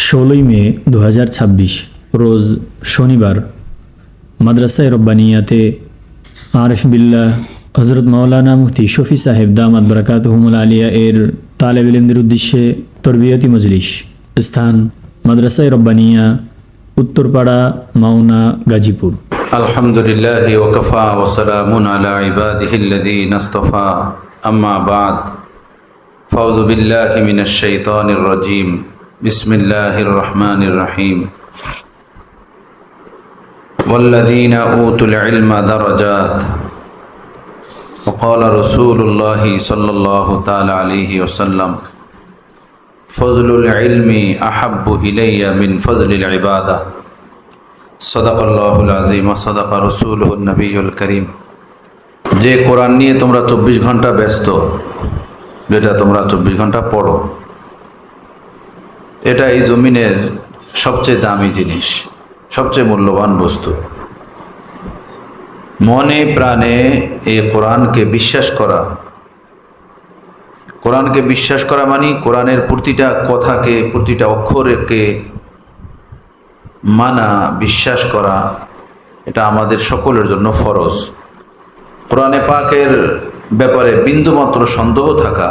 16 মে 2026 রোজ শনিবার মাদ্রাসায়ে রব্বানিয়াতে আরিফ বিল্লাহ হজরত মাওলানা মুফতি শফি সাহেব দামাত বরকাতুহুমুল আলিয়া এর তালেব ইলমদের উদ্দেশ্যে তরবিয়তি মজলিস। স্থান মাদ্রাসায়ে রব্বানিয়া, উত্তরপাড়া, মাওনা, গাজীপুর। আলহামদুলিল্লাহি ওয়া কাফা ওয়া সালামুন আলা ইবাদিহিল্লাযীনা ইসতাফা, আম্মা বা'দ। ফাউযু বিল্লাহি মিনাশ শাইতানির রাজীম। বিসমিল্লাহির রহমানির রহিম। ওয়াল্লাযীনা উতুল ইলমা দারাজাত। ওয়া ক্বালা রাসূলুল্লাহি সাল্লাল্লাহু তাআলা আলাইহি ওয়াসাল্লাম, ফজলুল ইলমি আহাব্বু ইলাইয়া মিন ফজলিল ইবাদাহ। সাদাকাল্লাহুল আযীম ওয়া সাদাকা রাসূলুহুন নবিয়্যুল কারীম। যে কোরআন নিয়ে তোমরা 24 ঘন্টা ব্যস্ত, যেটা তোমরা 24 ঘন্টা পড়ো, এটা এই জমিনের সবচেয়ে দামি জিনিস, সবচেয়ে মূল্যবান বস্তু। মনে প্রাণে এই কোরআনকে বিশ্বাস করা, কোরআনকে বিশ্বাস করা মানে কোরআনের প্রতিটা কথাকে, প্রতিটা অক্ষরকে মানা, বিশ্বাস করা, এটা আমাদের সকলের জন্য ফরজ। কোরআনে পাকের ব্যাপারে বিন্দুমাত্র সন্দেহ থাকা,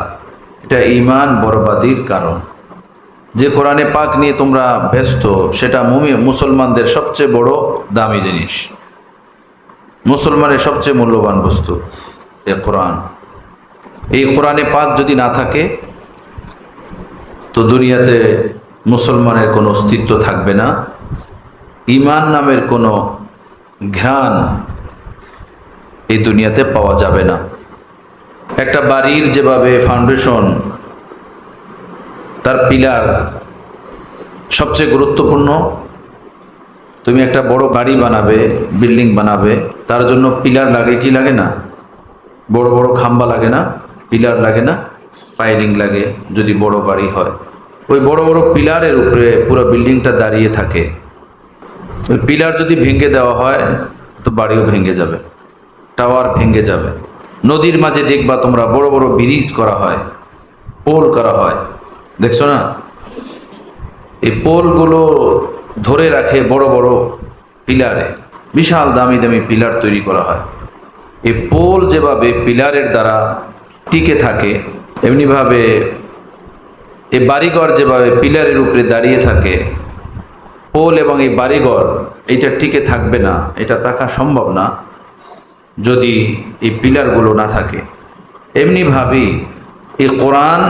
এটা ঈমান বরবাদির কারণ। যে কোরআনে পাক নিয়ে তোমরা ব্যস্ত, সেটা মুসলমানদের সবচেয়ে বড় দামি জিনিস, মুসলমানের সবচেয়ে মূল্যবান বস্তু এ কোরআন। এই কোরআনে পাক যদি না থাকে তো দুনিয়াতে মুসলমানের কোনো অস্তিত্ব থাকবে না, ঈমান নামের কোনো ঘ্রাণ এই দুনিয়াতে পাওয়া যাবে না। একটা বাড়ির যেভাবে ফাউন্ডেশন, তার পিলার সবচেয়ে গুরুত্বপূর্ণ। তুমি একটা বড় বাড়ি বানাবে, বিল্ডিং বানাবে, তার জন্য পিলার লাগে কি লাগে না? বড় বড় খাম্বা লাগে না? পিলার লাগে না? পাইলিং লাগে যদি বড় বাড়ি হয়। ওই বড় বড় পিলারের উপরে পুরো বিল্ডিংটা দাঁড়িয়ে থাকে। ওই পিলার যদি ভেঙে দেওয়া হয় তো বাড়িও ভেঙে যাবে, টাওয়ার ভেঙে যাবে। নদীর মাঝে দেখবা তোমরা বড় বড় ব্রিজ করা হয়, পোল করা হয়, দেখছো না? এই পোলগুলো ধরে রাখে বড় বড় পিলারে, বিশাল দামি দামি পিলার তৈরি করা হয়। এই পোল যেভাবে পিলারের দ্বারা টিকে থাকে, এমনিভাবে এই বাড়িঘর যেভাবে পিলারের উপরে দাঁড়িয়ে থাকে, পোল এবং এই বাড়িঘর এইটা টিকে থাকবে না, এটা থাকা সম্ভব না যদি এই পিলারগুলো না থাকে। এমনিভাবেই এই কোরআন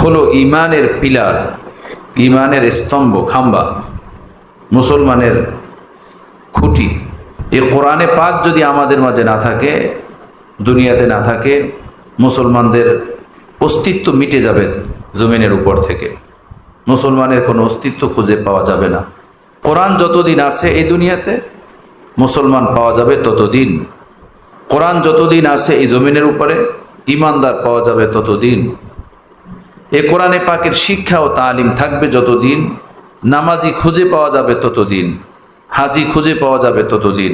হলো ঈমানের পিলার, ঈমানের স্তম্ভ, খাম্বা, মুসলমানের খুঁটি। এই কোরআনে পাক যদি আমাদের মাঝে না থাকে, দুনিয়াতে না থাকে, মুসলমানদের অস্তিত্ব মিটে যাবে জমিনের উপর থেকে। মুসলমানের কোনো অস্তিত্ব খুঁজে পাওয়া যাবে না। কোরআন যতদিন আছে এই দুনিয়াতে, মুসলমান পাওয়া যাবে ততদিন। কোরআন যতদিন আছে এই জমিনের উপরে, ঈমানদার পাওয়া যাবে ততদিন। এ কোরআনে পাকের শিক্ষা ও তালিম থাকবে যতদিন, নামাজি খুঁজে পাওয়া যাবে ততদিন, হাজি খুঁজে পাওয়া যাবে ততদিন,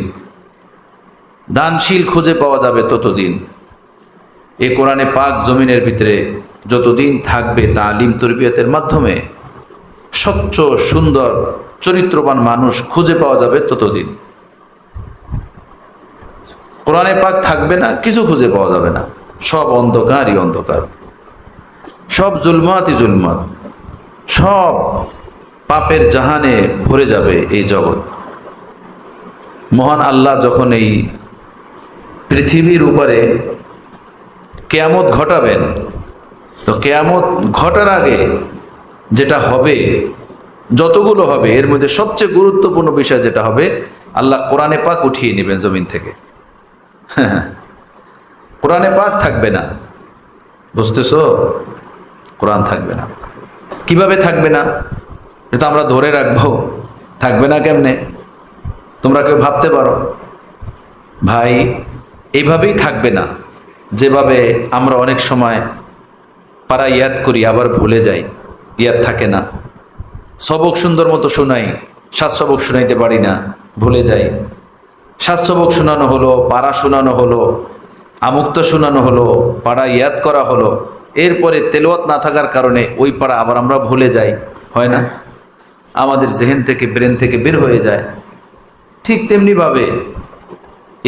দানশীল খুঁজে পাওয়া যাবে ততদিন। এ কোরআনে পাক জমিনের ভিতরে যতদিন থাকবে, তালিম তরবিয়তের মাধ্যমে স্বচ্ছ সুন্দর চরিত্রবান মানুষ খুঁজে পাওয়া যাবে ততদিন। কোরআনে পাক থাকবে না, কিছু খুঁজে পাওয়া যাবে না, সব অন্ধকারই অন্ধকার, সব জুলমাতই জুলমাত, সব পাপের জাহানে ভরে যাবে এই জগৎ। মহান আল্লাহ যখন এই পৃথিবীর উপরে কিয়ামত ঘটাবেন, তো কিয়ামত ঘটার আগে যেটা হবে, যতগুলো হবে, এর মধ্যে সবচেয়ে গুরুত্বপূর্ণ বিষয় যেটা হবে, আল্লাহ কোরআনে পাক উঠিয়ে নেবেন জমিন থেকে। কোরআনে পাক থাকবে না, বুঝতেছো? কোরআন থাকবে না। কিভাবে থাকবে না? এটা আমরা ধরে রাখবো, থাকবে না কেমনে? তোমরা কেউ ভাবতে পারো? ভাই, এইভাবেই থাকবে না যেভাবে আমরা অনেক সময় পারা ইয়াদ করি আবার ভুলে যাই, ইয়াদ থাকে না। সবক সুন্দর মতো শোনাই, 7 সবক শোনাইতে পারি না, ভুলে যাই। 7 সবক শোনানো হলো, পারা শোনানো হলো, আমুক্ত শোনানো হলো, পাড়া ইয়াদ করা হলো, এরপরে তেলাওয়াত না থাকার কারণে ওই পাড়া আবার আমরা ভুলে যাই, হয় না? আমাদের জেহেন থেকে, ব্রেন থেকে বের হয়ে যায়, ঠিক তেমনিভাবে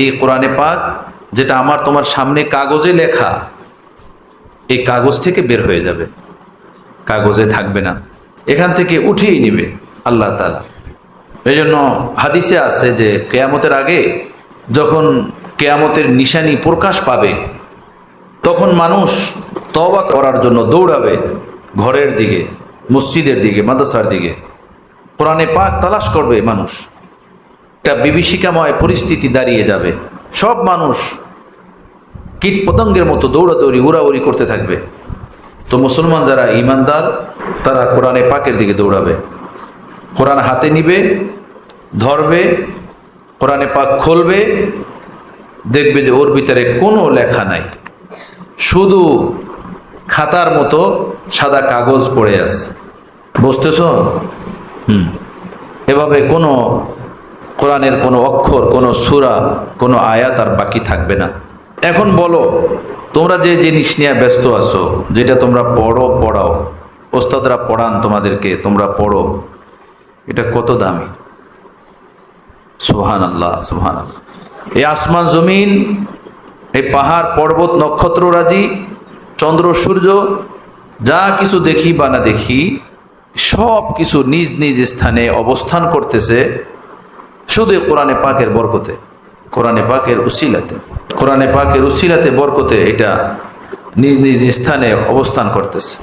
এই কোরআনে পাক যেটা আমার তোমার সামনে কাগজে লেখা, এই কাগজ থেকে বের হয়ে যাবে, কাগজে থাকবে না, এখান থেকে উঠিয়ে নিবে আল্লাহ তাআলা। এই জন্য হাদিসে আছে যে কেয়ামতের আগে যখন কেয়ামতের নিশানি প্রকাশ পাবে, তখন মানুষ তওবা করার জন্য দৌড়াবে ঘরের দিকে, মসজিদের দিকে, মাদ্রাসার দিকে, কোরআনে পাক তালাশ করবে মানুষ। একটা বিভীষিকাময় পরিস্থিতি দাঁড়িয়ে যাবে, সব মানুষ কীট পতঙ্গের মতো দৌড়াদৌড়ি উড়াউড়ি করতে থাকবে। তো মুসলমান যারা ঈমানদার তারা কোরআনে পাকের দিকে দৌড়াবে, কোরআন হাতে নিবে, ধরবে, কোরআনে পাক খুলবে, দেখবে যে ওর ভিতরে কোনো লেখা নাই, শুধু খাতার মতো সাদা কাগজ পড়ে আছে। বুঝতেছ? এভাবে কোনো কোরআনের কোনো অক্ষর, কোনো সূরা, কোনো আয়াত আর বাকি থাকবে না। এখন বলো, তোমরা যে জিনিস নিয়ে ব্যস্ত আছো, যেটা তোমরা পড়াও, ওস্তাদরা পড়ান তোমাদেরকে, তোমরা পড়ো, এটা কত দামি! সুবহানাল্লাহ, সুবহানাল্লাহ। এই আসমান জমিন, এই পাহাড় পর্বত, নক্ষত্ররাজি, চন্দ্র সূর্য, যা কিছু দেখি বা না দেখি, সব কিছু নিজ নিজ স্থানে অবস্থান করতেছে শুধু কোরআনে পাকের বরকতে, কোরআনে পাকের উসিলাতে, কোরআনে পাকের উসিলাতে বরকতে এটা নিজ নিজ স্থানে অবস্থান করতেছে।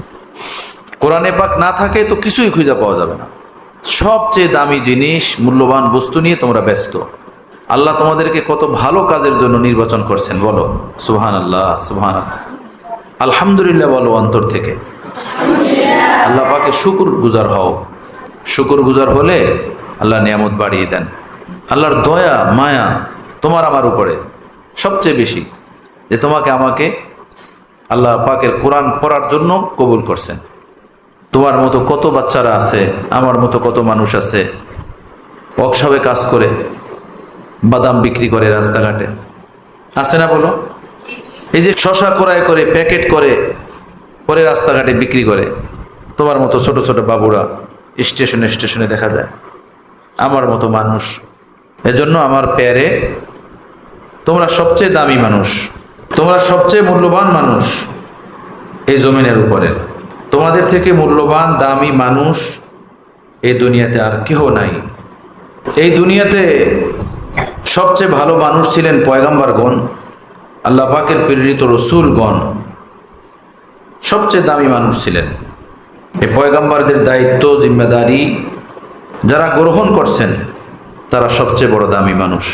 কোরআনে পাক না থাকে তো কিছুই খুঁজে পাওয়া যাবে না। সবচেয়ে দামি জিনিস, মূল্যবান বস্তু নিয়ে তোমরা ব্যস্ত। আল্লাহ তোমাদেরকে কত ভালো কাজের জন্য নির্বাচন করছেন, বলো সুবহানাল্লাহ, সুবহানাল্লাহ। আলহামদুলিল্লাহ বলো অন্তর থেকে। আল্লাহ পাকে শুকর গুজার হও। শুকর গুজার হলে আল্লাহ নিয়ামত বাড়িয়ে দেন। আল্লাহর দয়া মায়া তোমার আমার উপরে সবচেয়ে বেশি, যে তোমাকে আমাকে আল্লাহ পাকের কোরআন পড়ার জন্য কবুল করছেন। তোমার মতো কত বাচ্চারা আছে, আমার মতো কত মানুষ আছে, ওয়ার্কশপে কাজ করে, বাদাম বিক্রি করে রাস্তাঘাটে, আছে না বলো? এই যে শশা ক্রয় করে প্যাকেট করে পরে রাস্তাঘাটে বিক্রি করে, তোমার মতো ছোট ছোট বাবুরা স্টেশনে স্টেশনে দেখা যায়, আমার মতো মানুষ। এজন্য আমার প্যারে, তোমরা সবচেয়ে দামি মানুষ, তোমরা সবচেয়ে মূল্যবান মানুষ এই জমিনের উপরে। তোমাদের থেকে মূল্যবান দামি মানুষ এই দুনিয়াতে আর কেহ নাই। এই দুনিয়াতে সবচেয়ে ভালো মানুষ ছিলেন পয়গম্বরগণ, আল্লাহ পাকের প্রেরিত রসুলগণ, সবচেয়ে দামি মানুষ ছিলেন। এই পয়গম্বরদের দায়িত্ব জিম্মেদারি যারা গ্রহণ করছেন, তারা সবচেয়ে বড় দামি মানুষ,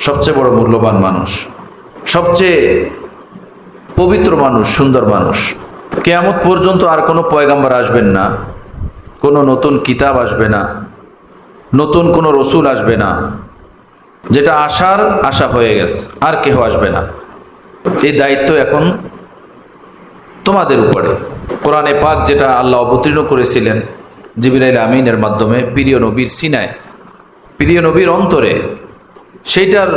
সবচেয়ে বড় মূল্যবান মানুষ, সবচেয়ে পবিত্র মানুষ, সুন্দর মানুষ। কিয়ামত পর্যন্ত আর কোনো পয়গম্বর আসবেন না, কোনো নতুন কিতাব আসবে না, নতুন কোনো রসুল আসবে না। যেটা আশার আশা হয়ে গেছে, আর কেহ আসবে না। এই দায়িত্ব এখন তোমাদের উপরে। কোরআনে পাক যেটা আল্লাহ অবতীর্ণ করেছিলেন জিবরাইল আমিনের মাধ্যমে প্রিয় নবীর সিনায়, প্রিয় নবীর অন্তরে, সেইটার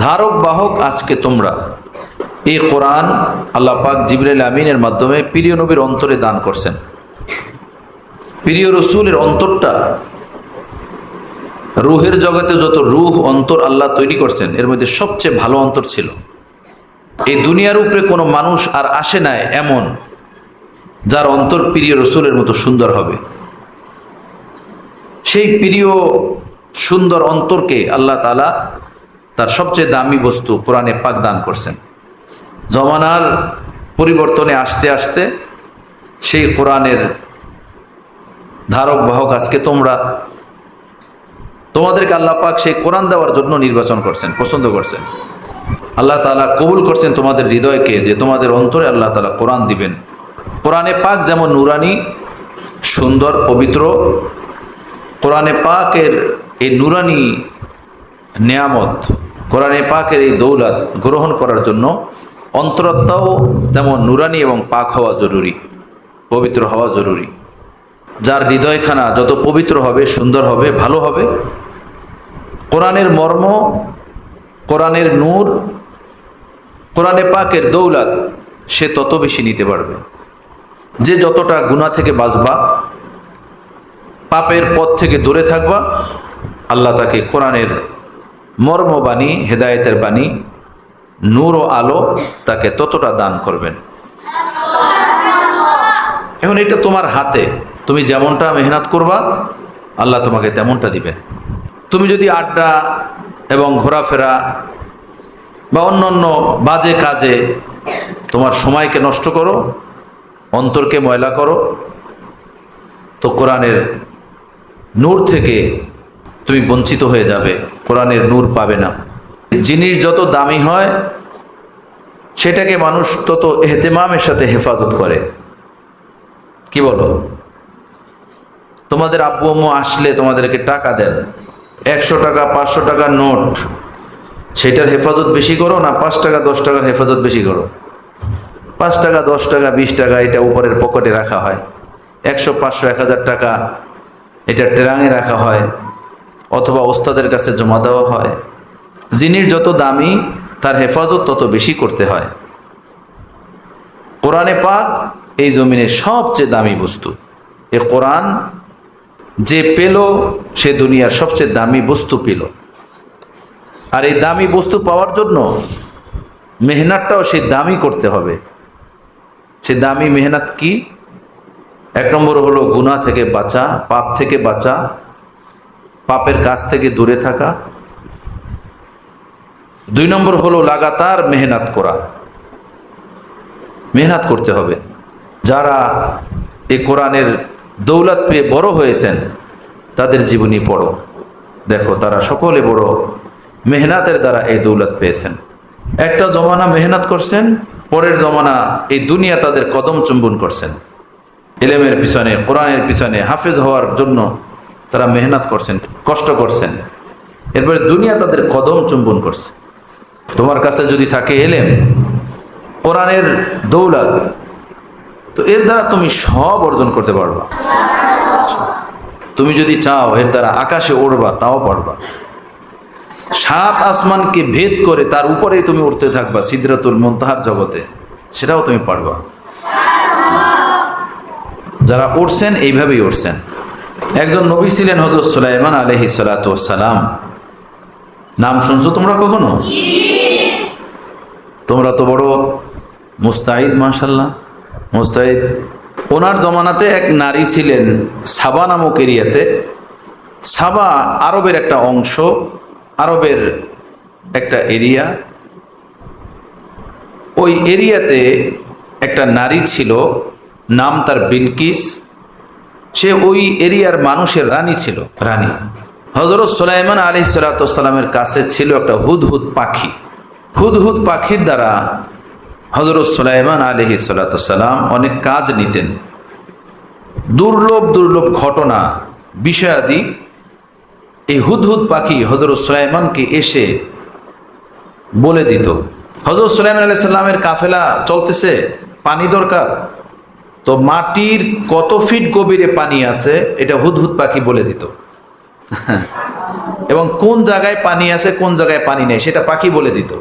ধারক বাহক আজকে তোমরা। এই কোরআন আল্লাহ পাক জিবরাইল আমিনের মাধ্যমে প্রিয় নবীর অন্তরে দান করছেন। প্রিয় রসুলের অন্তরটা, রুহের জগতে যত রুহ অন্তর আল্লাহ তৈরি করছেন, এর মধ্যে সবচেয়ে ভালো অন্তর ছিল। এই দুনিয়ার উপরে কোনো মানুষ আর আসে নাই এমন, যার অন্তর প্রিয় রসুলের মতো সুন্দর হবে। সেই প্রিয় সুন্দর অন্তরকে আল্লাহ তাআলা তার সবচেয়ে দামি বস্তু কোরআনে পাক দান করছেন। জমানার পরিবর্তনে আসতে আসতে সেই কোরআনের ধারক বাহক আজকে তোমরা। তোমাদেরকে আল্লাহ পাক সেই কোরআন দেওয়ার জন্য নির্বাচন করছেন, পছন্দ করছেন। আল্লাহ তাআলা কবুল করছেন তোমাদের হৃদয়কে, যে তোমাদের অন্তরে আল্লাহ তাআলা কোরআন দিবেন। কোরআনে পাক যেমন নুরানি, সুন্দর, পবিত্র, কোরআনে পাকের এই নুরানি নিয়ামত, কোরআনে পাকের এই দৌলত গ্রহণ করার জন্য অন্তরাত্মাও তেমন নুরানি এবং পাক হওয়া জরুরি, পবিত্র হওয়া জরুরি। যার হৃদয়খানা যত পবিত্র হবে, সুন্দর হবে, ভালো হবে, কোরআনের মর্ম, কোরআনের নূর, কোরআনে পাকের দৌলত সে তত বেশি নিতে পারবে। যে যতটা গুনাহ থেকে বাঁচবা, পাপের পথ থেকে দূরে থাকবা, আল্লাহ তাকে কোরআনের মর্মবাণী, হেদায়েতের বাণী, নূর ও আলো তাকে ততটা দান করবেন। এখন এটা তোমার হাতে, তুমি যেমনটা মেহনত করবা আল্লাহ তোমাকে তেমনটা দিবেন। তুমি যদি আড্ডা এবং ঘোরাফেরা বা অন্যান্য বাজে কাজে তোমার সময়কে নষ্ট করো, অন্তরকে ময়লা করো, তো কোরআনের নূর থেকে তুমি বঞ্চিত হয়ে যাবে, কোরআনের নূর পাবে না। জিনিস যত দামি হয় সেটাকে মানুষ তত এহতেমামের সাথে হেফাজত করে। কি বলো? তোমাদের আব্বু আম্মু আসলে তোমাদেরকে টাকা দেন, 100 টাকা 500 টাকার নোট, সেটার হেফাজত বেশি করো না 5 টাকা 10 টাকার হেফাজত বেশি করো? 5 টাকা 10 টাকা 20 টাকা এটা উপরের পকেটে রাখা হয়, 100 500 1000 টাকা এটা ট্রাঙে রাখা হয়, অথবা ওস্তাদের কাছে জমা দেওয়া হয়। জিনিস যত দামি তার হেফাজত তত বেশি করতে হয়। কোরআনে পাক এই জমিনের সবচেয়ে দামি বস্তু। এ কোরআন যে পেল সে দুনিয়ার সবচেয়ে দামি বস্তু পেল। আর এই দামি বস্তু পাওয়ার জন্য মেহনতটাও সে দামি করতে হবে। সে দামি মেহনত কি? 1 নম্বর হলো গুনাহ থেকে বাঁচা, পাপ থেকে বাঁচা, পাপের কাছ থেকে দূরে থাকা। 2 নম্বর হলো লাগাতার মেহনত করা, মেহনত করতে হবে। যারা এই কোরআনের দৌলত পেয়ে বড় হয়েছেন তাদের জীবনী পড়ো, দেখো তারা সকলে বড় মেহনতের দ্বারা এই দৌলত পেয়েছেন। একটা জমানা মেহনত করছেন, পরের জমানা এই দুনিয়া তাদের কদম চুম্বন করছেন। ইলমের পিছনে, কোরআনের পিছনে হাফেজ হওয়ার জন্য তারা মেহনত করছেন, কষ্ট করছেন, এরপরে দুনিয়া তাদের কদম চুম্বন করছে। তোমার কাছে যদি থাকে ইলম, কোরআনের দৌলত, তো এর দ্বারা তুমি সব অর্জন করতে পারবা। তুমি যদি চাও এর দ্বারা আকাশে উড়বা, তাও পারবা। 7 আসমানকে ভেদ করে তার উপরেই তুমি উঠতে থাকবা সিদরাতুল মুনতাহার জগতে, সেটাও তুমি পারবা। যারা উঠছেন এইভাবেই উঠছেন। একজন নবী ছিলেন হযরত সুলাইমান আলাইহিস সালাতু ওয়াস সালাম। নাম শুনছো তোমরা কখনো? তোমরা তো বড় মুস্তাহিদ, মাশাআল্লাহ মুস্তাহিদ। ওনার জমানাতে এক নারী ছিলেন সাবা নামক এরিয়াতে। সাবা আরবের একটা অংশ, আরবের একটা এরিয়া। ওই এরিয়াতে একটা নারী ছিল, নাম তার বিলকিস। সে ওই এরিয়ার মানুষের রানী ছিল, রানী। হযরত সুলাইমান আলাইহিস সালাতু ওয়াস সালামের কাছে ছিল একটা হুদহুদ পাখি। হুদহুদ পাখির দ্বারা হযরত সুলাইমান আলাইহিস সালাতু ওয়াস সালাম অনেক কাজ নিতেন। দুর্লভ দুর্লভ ঘটনা, বিষয়াদি এই হুদহুদ পাখি হযরত সুলাইমানকে এসে বলে দিত। হযরত সুলাইমান আলাইহিস সালামের কাফেলা চলতেছে, পানি দরকার, তো মাটির কত ফিট গভীরে পানি আছে এটা হুদহুদ পাখি বলে দিত। এবং কোন জায়গায় পানি আছে কোন জায়গায় পানি নেই সেটা পাখি বলে দিত।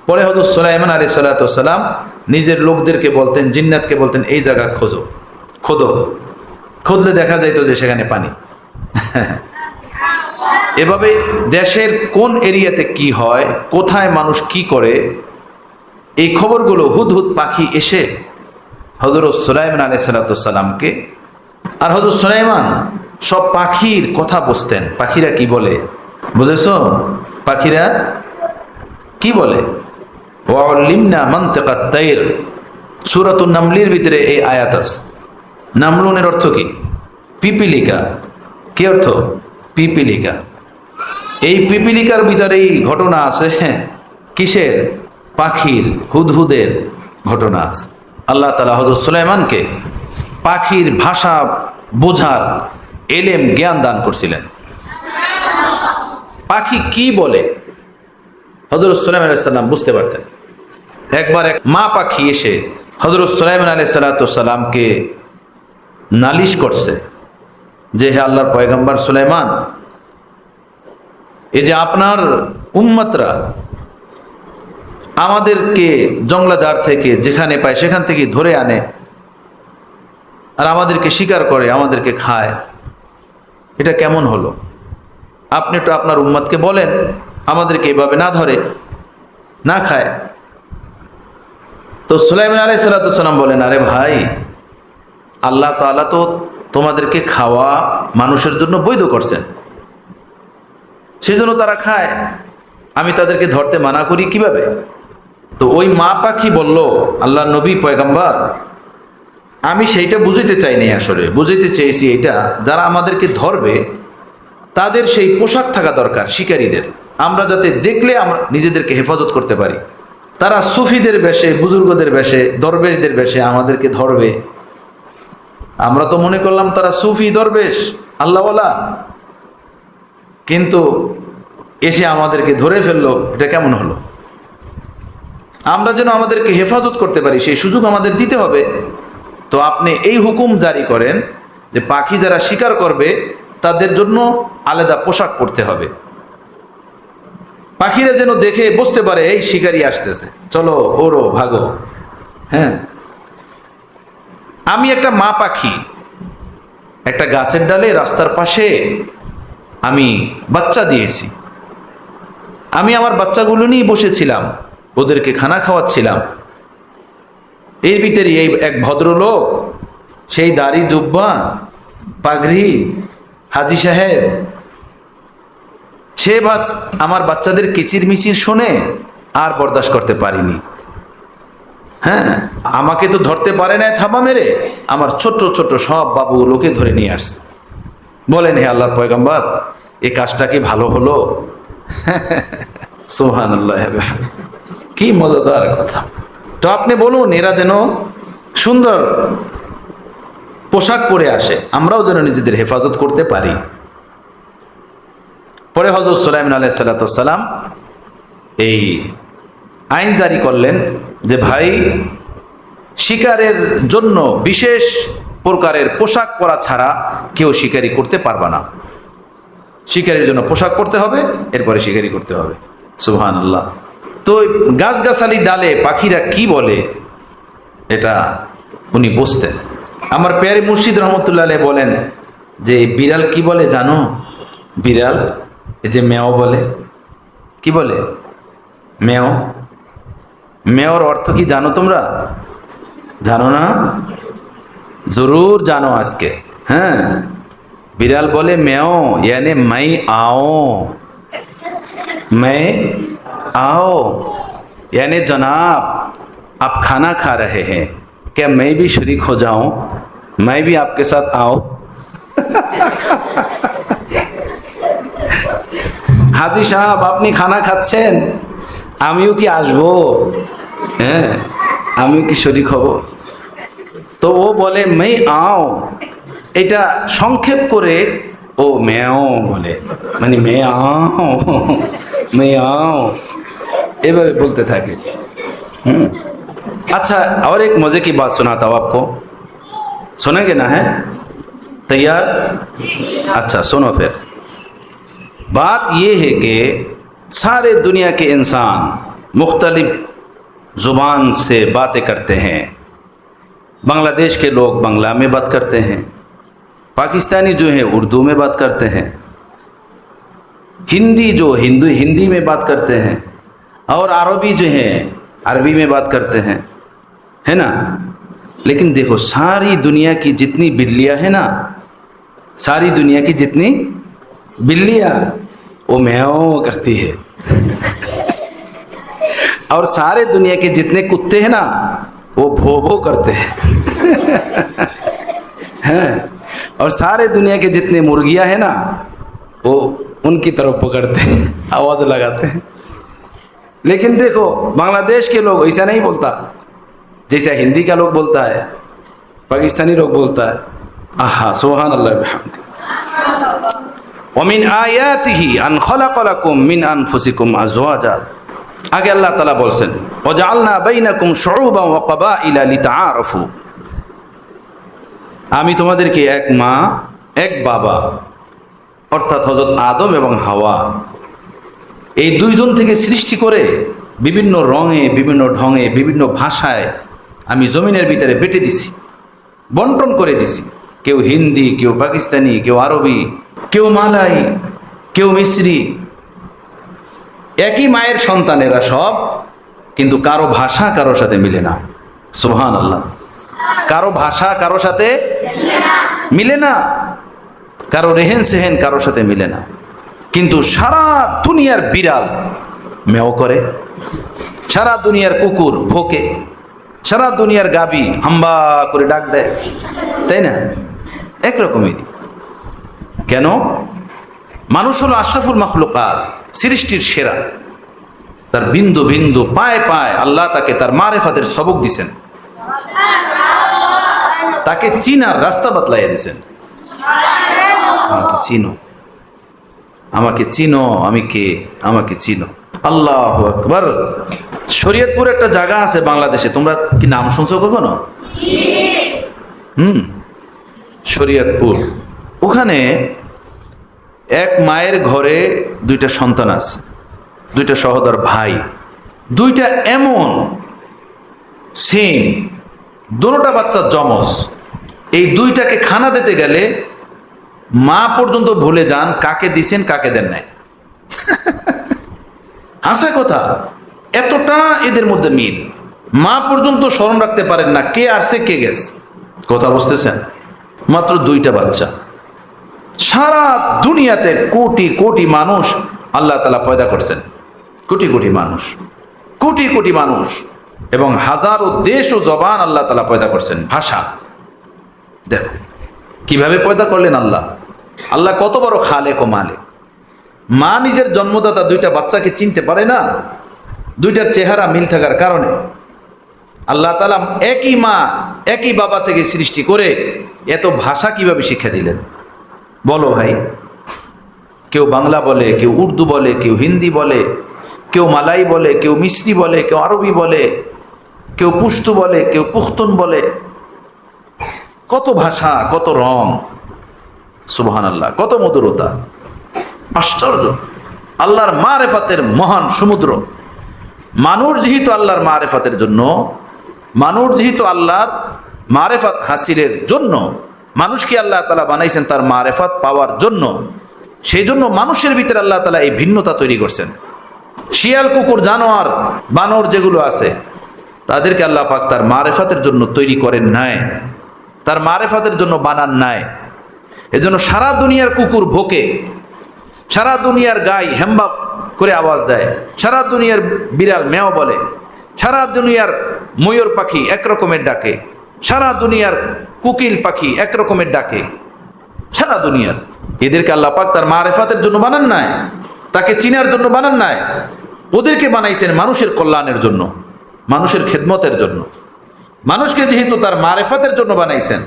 পরে হযরত সুলাইমান আলাইহিস সালাতু ওয়াস সালাম নিজের লোকদেরকে বলতেন, জিন্নাতকে বলতেন, এই জায়গা খোঁজো, খোদো। খুঁজলে দেখা যাইতো যে সেখানে পানি। এভাবে দেশের কোন এরিয়াতে কি হয়, কোথায় মানুষ কি করে, এই খবরগুলো হুদহুদ পাখি এসে হযরত সুলাইমান আলাইহিস সালাতু ওয়াস সালামকে, আর হযরত সুলাইমান সব পাখির কথা বুঝতেন। পাখিরা কি বলে বুঝেছো? পাখিরা কি বলে? ওয়াল্লিমনা মানতিকাত তাইর, সূরাতুন নামলের ভিতরে এই আয়াত আছে। নামলুনের অর্থ কি? পিপিলিকা। কি অর্থ? পিপিলিকা। এই পিপিলিকার ভিতরেই ঘটনা আছে কিসের? পাখির, হুদহুদের ঘটনা আছে। আল্লাহ তাআলা হযরত সুলাইমানকে পাখির ভাষা বোঝার এলেম, জ্ঞান দান করছিলেন। পাখি কি বলে হযরত সুলাইমান আলাইহিস সালাম বুঝতে পারতেন। একবার এক মা পাখি এসে হযরত সুলাইমান আলাইহিস সালাতু ওয়াস সালামকে নালিশ করছে যে, হে আল্লাহর পয়গম্বর সুলাইমান, এই যে আপনার উম্মতরা আমাদেরকে জংলা জার থেকে যেখানে পায় সেখান থেকে ধরে আনে, আর আমাদেরকে শিকার করে, আমাদেরকে খায়। এটা কেমন হলো? আপনি তো আপনার উম্মতকে বলেন আমাদেরকে এভাবে না ধরে, না খায়। তো সুলাইমান আলাইহিস সালাম বলেন, আরে ভাই, আল্লাহ তাআলা তো তোমাদেরকে খাওয়া মানুষের জন্য বৈধ করছেন, সেজন্য তারা খায়, আমি তাদেরকে ধরতে মানা করি কিভাবে? তো ওই মা পাখি বলল, আল্লাহর নবী পয়গম্বর, আমি সেইটা বুঝাইতে চাইনি, আসলে বুঝাইতে চেয়েছি এটা, যারা আমাদেরকে ধরবে তাদের সেই পোশাক থাকা দরকার শিকারীদের, আমরা যাতে দেখলে আমরা নিজেদেরকে হেফাজত করতে পারি। তারা সুফিদের বেশে, বুজুর্গদের বেশে, দরবেশদের বেশে আমাদেরকে ধরবে, আমরা তো মনে করলাম তারা সুফি দরবেশ আল্লাহওয়ালা, কিন্তু এসে আমাদেরকে ধরে ফেললো, এটা কেমন হলো? আমরা যেন আমাদেরকে হেফাজত করতে পারি সেই সুযোগ আমাদের দিতে হবে। তো আপনি এই হুকুম জারি করেন যে পাখি যারা শিকার করবে তাদের জন্য আলাদা পোশাক পরতে হবে, পাখিরা যেন দেখে বুঝতে পারে এই শিকারি আসতেছে, চলো ওরো ভাগো। হ্যাঁ, আমি একটা মা পাখি, একটা গাছের ডালে রাস্তার পাশে আমি বাচ্চা দিয়েছি, আমি আমার বাচ্চাগুলো নিয়ে বসেছিলাম, ওদেরকে খানা খাওয়াচ্ছিলাম। এর ভিতরে এই এক ভদ্রলোক, সেই দাড়ি জুব্বা পাগড়ি হাজি সাহেব, সে বাস আমার বাচ্চাদের কিচির মিচির শুনে আর বরদাস্ত করতে পারিনি। হ্যাঁ, আমাকে তো ধরতে পারে না থাবা মেরে, আমার ছোট্ট ছোট্ট সব বাবুগুলোকে ধরে নিয়ে আসছে। বলেন, হে আল্লাহর পয়গম্বর, এই কাজটা কি ভালো হলো? সুবহানাল্লাহ, কি মজাদার কথা। তো আপনি বলুন, এরা যেন সুন্দর পোশাক পরে আসে, আমরাও যেন নিজেদের হেফাজত করতে পারি। পরে হযরত সুলাইমান আলাইহিস সালাম এই আইন জারি করলেন যে ভাই, শিকারের জন্য বিশেষ প্রকারের পোশাক পরা ছাড়া কেউ শিকারি করতে পারবে না। শিকারের জন্য পোশাক পরতে হবে, এরপরে শিকারি করতে হবে। সুবহানাল্লাহ। তো গাছগাছালি ডালে পাখিরা কি বলে এটা উনি বুঝতেন। আমার পেয়ারি মুর্শিদ রহমতুল্লাহ আলাইহি বলেন যে বিড়াল কি বলে জানো? বিড়াল এই যে মেও বলে, কি বলে? মেও। মেওর অর্থ কি জানো তোমরা? জানো না? জরুর জানো আজকে। হ্যাঁ, বিড়াল বলে মেও, यानी मैं आओ, मैं आओ, यानी जनाब आप खाना खा रहे हैं, क्या मैं भी शरीक हो जाऊं, मैं भी आपके साथ आओ। হাজি সাহেব, আপনি খানা খাচ্ছেন, আমিও কি আসবো? হ্যাঁ, আমিও কি শরীক হব? তো ও বলে मैं आओ, এটা সংক্ষেপ করে ও মেও বলে, মানে मैं आओ, मैं आओ এভাবে বলতে থাকে। अच्छा, और एक मजे की बात सुनाता हूँ आपको, सुनेंगे ना? है तैयार? अच्छा सुनो फिर। बात ये है कि सारे दुनिया के इंसान मुख्तलिफ ज़ुबान से बातें करते हैं। बांग्लादेश के लोग बांग्ला में बात करते हैं, पाकिस्तानी जो है उर्दू में बात करते हैं, हिंदी जो हिंदी में बात करते हैं, और अरबी जो है अरबी में बात करते हैं, है ना? लेकिन देखो, सारी दुनिया की जितनी बिल्लियाँ हैं ना, सारी दुनिया की जितनी बिल्लियाँ वो म्याओ करती है। और सारे दुनिया के जितने कुत्ते हैं ना, वो भो भो करते हैं। हैं? और सारे दुनिया के जितने मुर्गियाँ हैं ना, वो उनकी तरफ पकड़ते हैं, आवाज़ लगाते हैं। लेकिन देखो, बांग्लादेश के लोग ऐसा नहीं बोलता जैसा हिंदी का लोग बोलता है, पाकिस्तानी लोग बोलता है। आहा, सुभान अल्लाह बिहम्दिही। वमिन आयातिही अन खलक़ लकुम मिन अनफुसिकुम अज़वाजा। आगे अल्लाह ताला बोलছেন वजअलना बैनकुम शुउबान व कबाइला लिताआरफू। আমি তোমাদেরকে এক মা এক বাবা অর্থাৎ হযরত আদম এবং হাওয়া এই দুইজন থেকে সৃষ্টি করে বিভিন্ন রঙে, বিভিন্ন ঢঙে, বিভিন্ন ভাষায় আমি জমিনের ভিতরে বেটে দিছি। বন্টন করে দিছি। কেউ হিন্দি, কেউ পাকিস্তানি, কেউ আরবি, কেউ মালাই, কেউ মিশরি, একই মায়ের সন্তানেরা সব, কিন্তু কারো ভাষা কারোর সাথে মিলে না। সুবহানাল্লাহ। কারো ভাষা কারোর সাথে মিলে না, কারো রেহেন সেহেন কারোর সাথে মিলে না, কিন্তু সারা দুনিয়ার বিড়াল মেও করে, সারা দুনিয়ার কুকুর ভোকে, সারা দুনিয়ার গাবি হাম্বা করে ডাক দেয়, তাই না? একরকমই। কেন? মানুষ হলো আশরাফুল মাখলুকাত, সৃষ্টির সেরা। তার বিন্দু বিন্দু পায়ে পায়ে আল্লাহ তাকে তার মারেফাতের সবক দিছেন, তাকে চিনার রাস্তা বাতলাইয়া দিছেন। আমাকে চিনো, আমাকে চিনো, আমি কে, আমাকে চিনো। আল্লাহু আকবার। শরীয়তপুর একটা জায়গা আছে বাংলাদেশে, তোমরা কি নাম শুনছো কখনো? শরীয়তপুর। ওখানে এক মায়ের ঘরে দুইটা সন্তান আছে, দুইটা সহোদর ভাই, দুইটা এমন সেম, দুটোটা বাচ্চা জমজ। এই দুইটাকে খানা দিতে গেলে মা পর্যন্ত ভুলে যান কাকে দিছেন কাকে দেন নাই। হাসা কথা, এতটা এদের মধ্যে মিল, মা পর্যন্ত স্মরণ রাখতে পারেন না কে আসছে কে গেছে। কথা বুঝতেছেন? মাত্র দুইটা বাচ্চা। সারা দুনিয়াতে কোটি কোটি মানুষ আল্লাহ তাআলা পয়দা করছেন, কোটি কোটি মানুষ, কোটি কোটি মানুষ, এবং হাজারো দেশ ও জবান আল্লাহ তাআলা পয়দা করছেন, ভাষা। দেখো কিভাবে পয়দা করলেন আল্লাহ। আল্লাহ কত বড় খালেক ও মালিক। মা নিজের জন্মদাতা দুইটা বাচ্চাকে চিনতে পারে না, দুইটার চেহারা মিল থাকার কারণে আল্লাহ তাআলা একই মা একই বাবা থেকে সৃষ্টি করে এত ভাষা কিভাবে শিক্ষা দিলেন বলো ভাই? কেউ বাংলা বলে, কেউ উর্দু বলে, কেউ হিন্দি বলে, কেউ মালাই বলে, কেউ মিশরি বলে, কেউ আরবি বলে, কেউ পুশতু বলে, কেউ পুখতুন বলে। কত ভাষা, কত রং, সুবহানাল্লাহ, কত মধুরতা, আশ্চর্য। আল্লাহর মারেফাতের মহান সমুদ্র। মানুষ যেহেতু আল্লাহর মারেফাতের জন্য, মানুষ যেহেতু আল্লাহর মারেফাত হাসিলের জন্য, মানুষকে আল্লাহ তাআলা বানাইছেন তার মারেফাত পাওয়ার জন্য, সেই জন্য মানুষের ভিতরে আল্লাহ তাআলা এই ভিন্নতা তৈরি করছেন। শিয়াল, কুকুর, জানোয়ার, বানর যেগুলো আছে তাদেরকে আল্লাহ পাক তার মারেফাতের জন্য তৈরি করেন নাই, তার মারেফাতের জন্য বানান নাই। এজন্য সারা দুনিয়ার কুকুর ভোকে, সারা দুনিয়ার গাই হেম্বা করে আওয়াজ দেয়, সারা দুনিয়ার বিড়াল মেও বলে, সারা দুনিয়ার ময়ূর পাখি একরকমের ডাকে, সারা দুনিয়ার কোকিল পাখি একরকমের ডাকে, সারা দুনিয়ার। এদেরকে আল্লাহ পাক তার মারেফাতের জন্য বানান নাই, তাকে চিনার জন্য বানান নাই। ওদেরকে বানাইছেন মানুষের কল্যাণের জন্য, মানুষের খেদমতের জন্য। মানুষকে যেহেতু তার মারেফাতের জন্য বানাইছেন,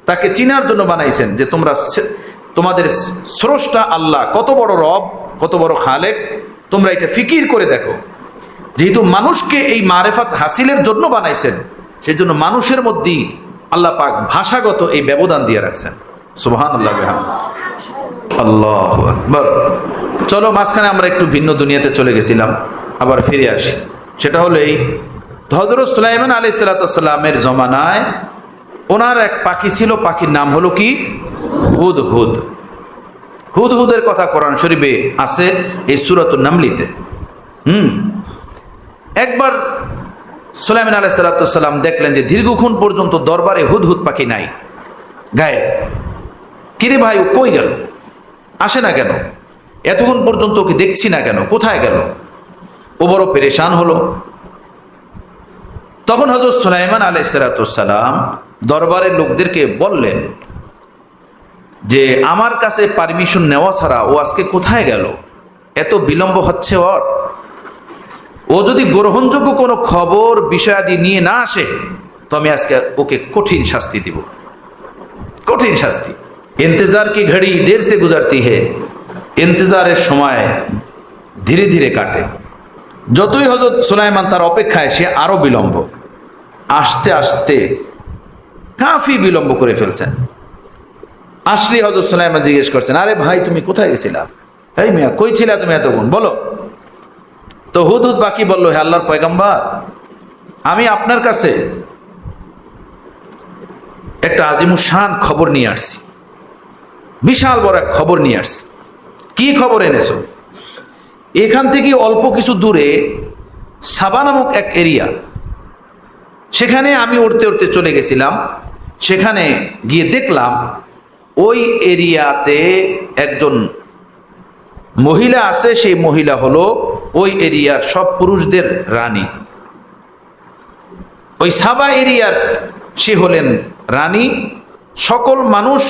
তাকে চিনার জন্য বানাইছেন, যে তোমরা তোমাদের স্রষ্টা আল্লাহ কত বড় রব, কত বড় খালেক, তোমরা এটা ফিকির করে দেখো। যেহেতু মানুষকে এই মারেফাত হাসিলের জন্য বানাইছেন, সেই জন্য মানুষের মধ্যেই আল্লাহ পাক ভাষাগত এই ব্যবধান দিয়ে রাখছেন। সুবহানাল্লাহ, আল্লাহু আকবার। চলো মাঝখানে আমরা একটু ভিন্ন দুনিয়াতে চলে গেছিলাম, আবার ফিরে আসি। সেটা হলো এই হযরত সুলাইমান আলাইহিস সালামের জমানায় ওনার এক পাখি ছিল, পাখির নাম হলো কি? হুদহুদ। হুদহুদের কথা কোরআন শরীফে আছে এই সূরাতুন নামলিতে। একবার সুলাইমান আলাইহিস সালাম দেখলেন যে দীর্ঘক্ষণ পর্যন্ত দরবারে হুদহুদ পাখি নাই, গায়েব। কিরে ভাই, ও কই গেল? আসে না কেন? এতক্ষণ পর্যন্ত ওকে দেখছি না কেন, কোথায় গেল? ও বড় পেরেশান হলো। তখন হযরত সুলাইমান আলাইহিস সালাম দরবারের লোকদেরকে বললেন যে আমার কাছে পারমিশন নেওয়া ছাড়া ও আজকে কোথায় গেল? এত বিলম্ব হচ্ছে ওর। ও যদি গ্রহণযোগ্য কোনো খবর বিষয়াদি নিয়ে না আসে তো আমি আজকে ওকে কঠিন শাস্তি দিব, কঠিন শাস্তি। ইন্তজার কি ঘড়ি দের সে গুজারতি হে, ইন্তজারের সময় ধীরে ধীরে কাটে। যতই হযরত সুলাইমান তার অপেক্ষায়, সে আরো বিলম্ব, আসতে আসতে কাফি বিলম্ব করে ফেলছেন। আসলে হযরত সুলাইমান জিজ্ঞেস করছেন, আরে ভাই তুমি কোথায় গেছিলা? এই মিয়া, কই ছিলা তুমি এতক্ষণ, বলো। তো হুদহুদ পাখি বলল, হে আল্লাহর পয়গম্বর, আমি আপনার কাছে একটা আজিমুশান খবর নিয়ে আসছি, বিশাল বড় এক খবর নিয়ে আসছি। কি খবর এনেছো? এখান থেকে অল্প কিছু দূরে সাবা নামক এক এরিয়া, সেখানে আমি উড়তে উড়তে চলে গেছিলাম। সেখানে গিয়ে দেখলাম ওই এরিয়াতে একজন মহিলা আছে। সেই মহিলা হলো ওই এরিয়ার সব পুরুষদের রানী। ওই সাবা এরিয়ার সে হলেন রানী, সকল মানুষ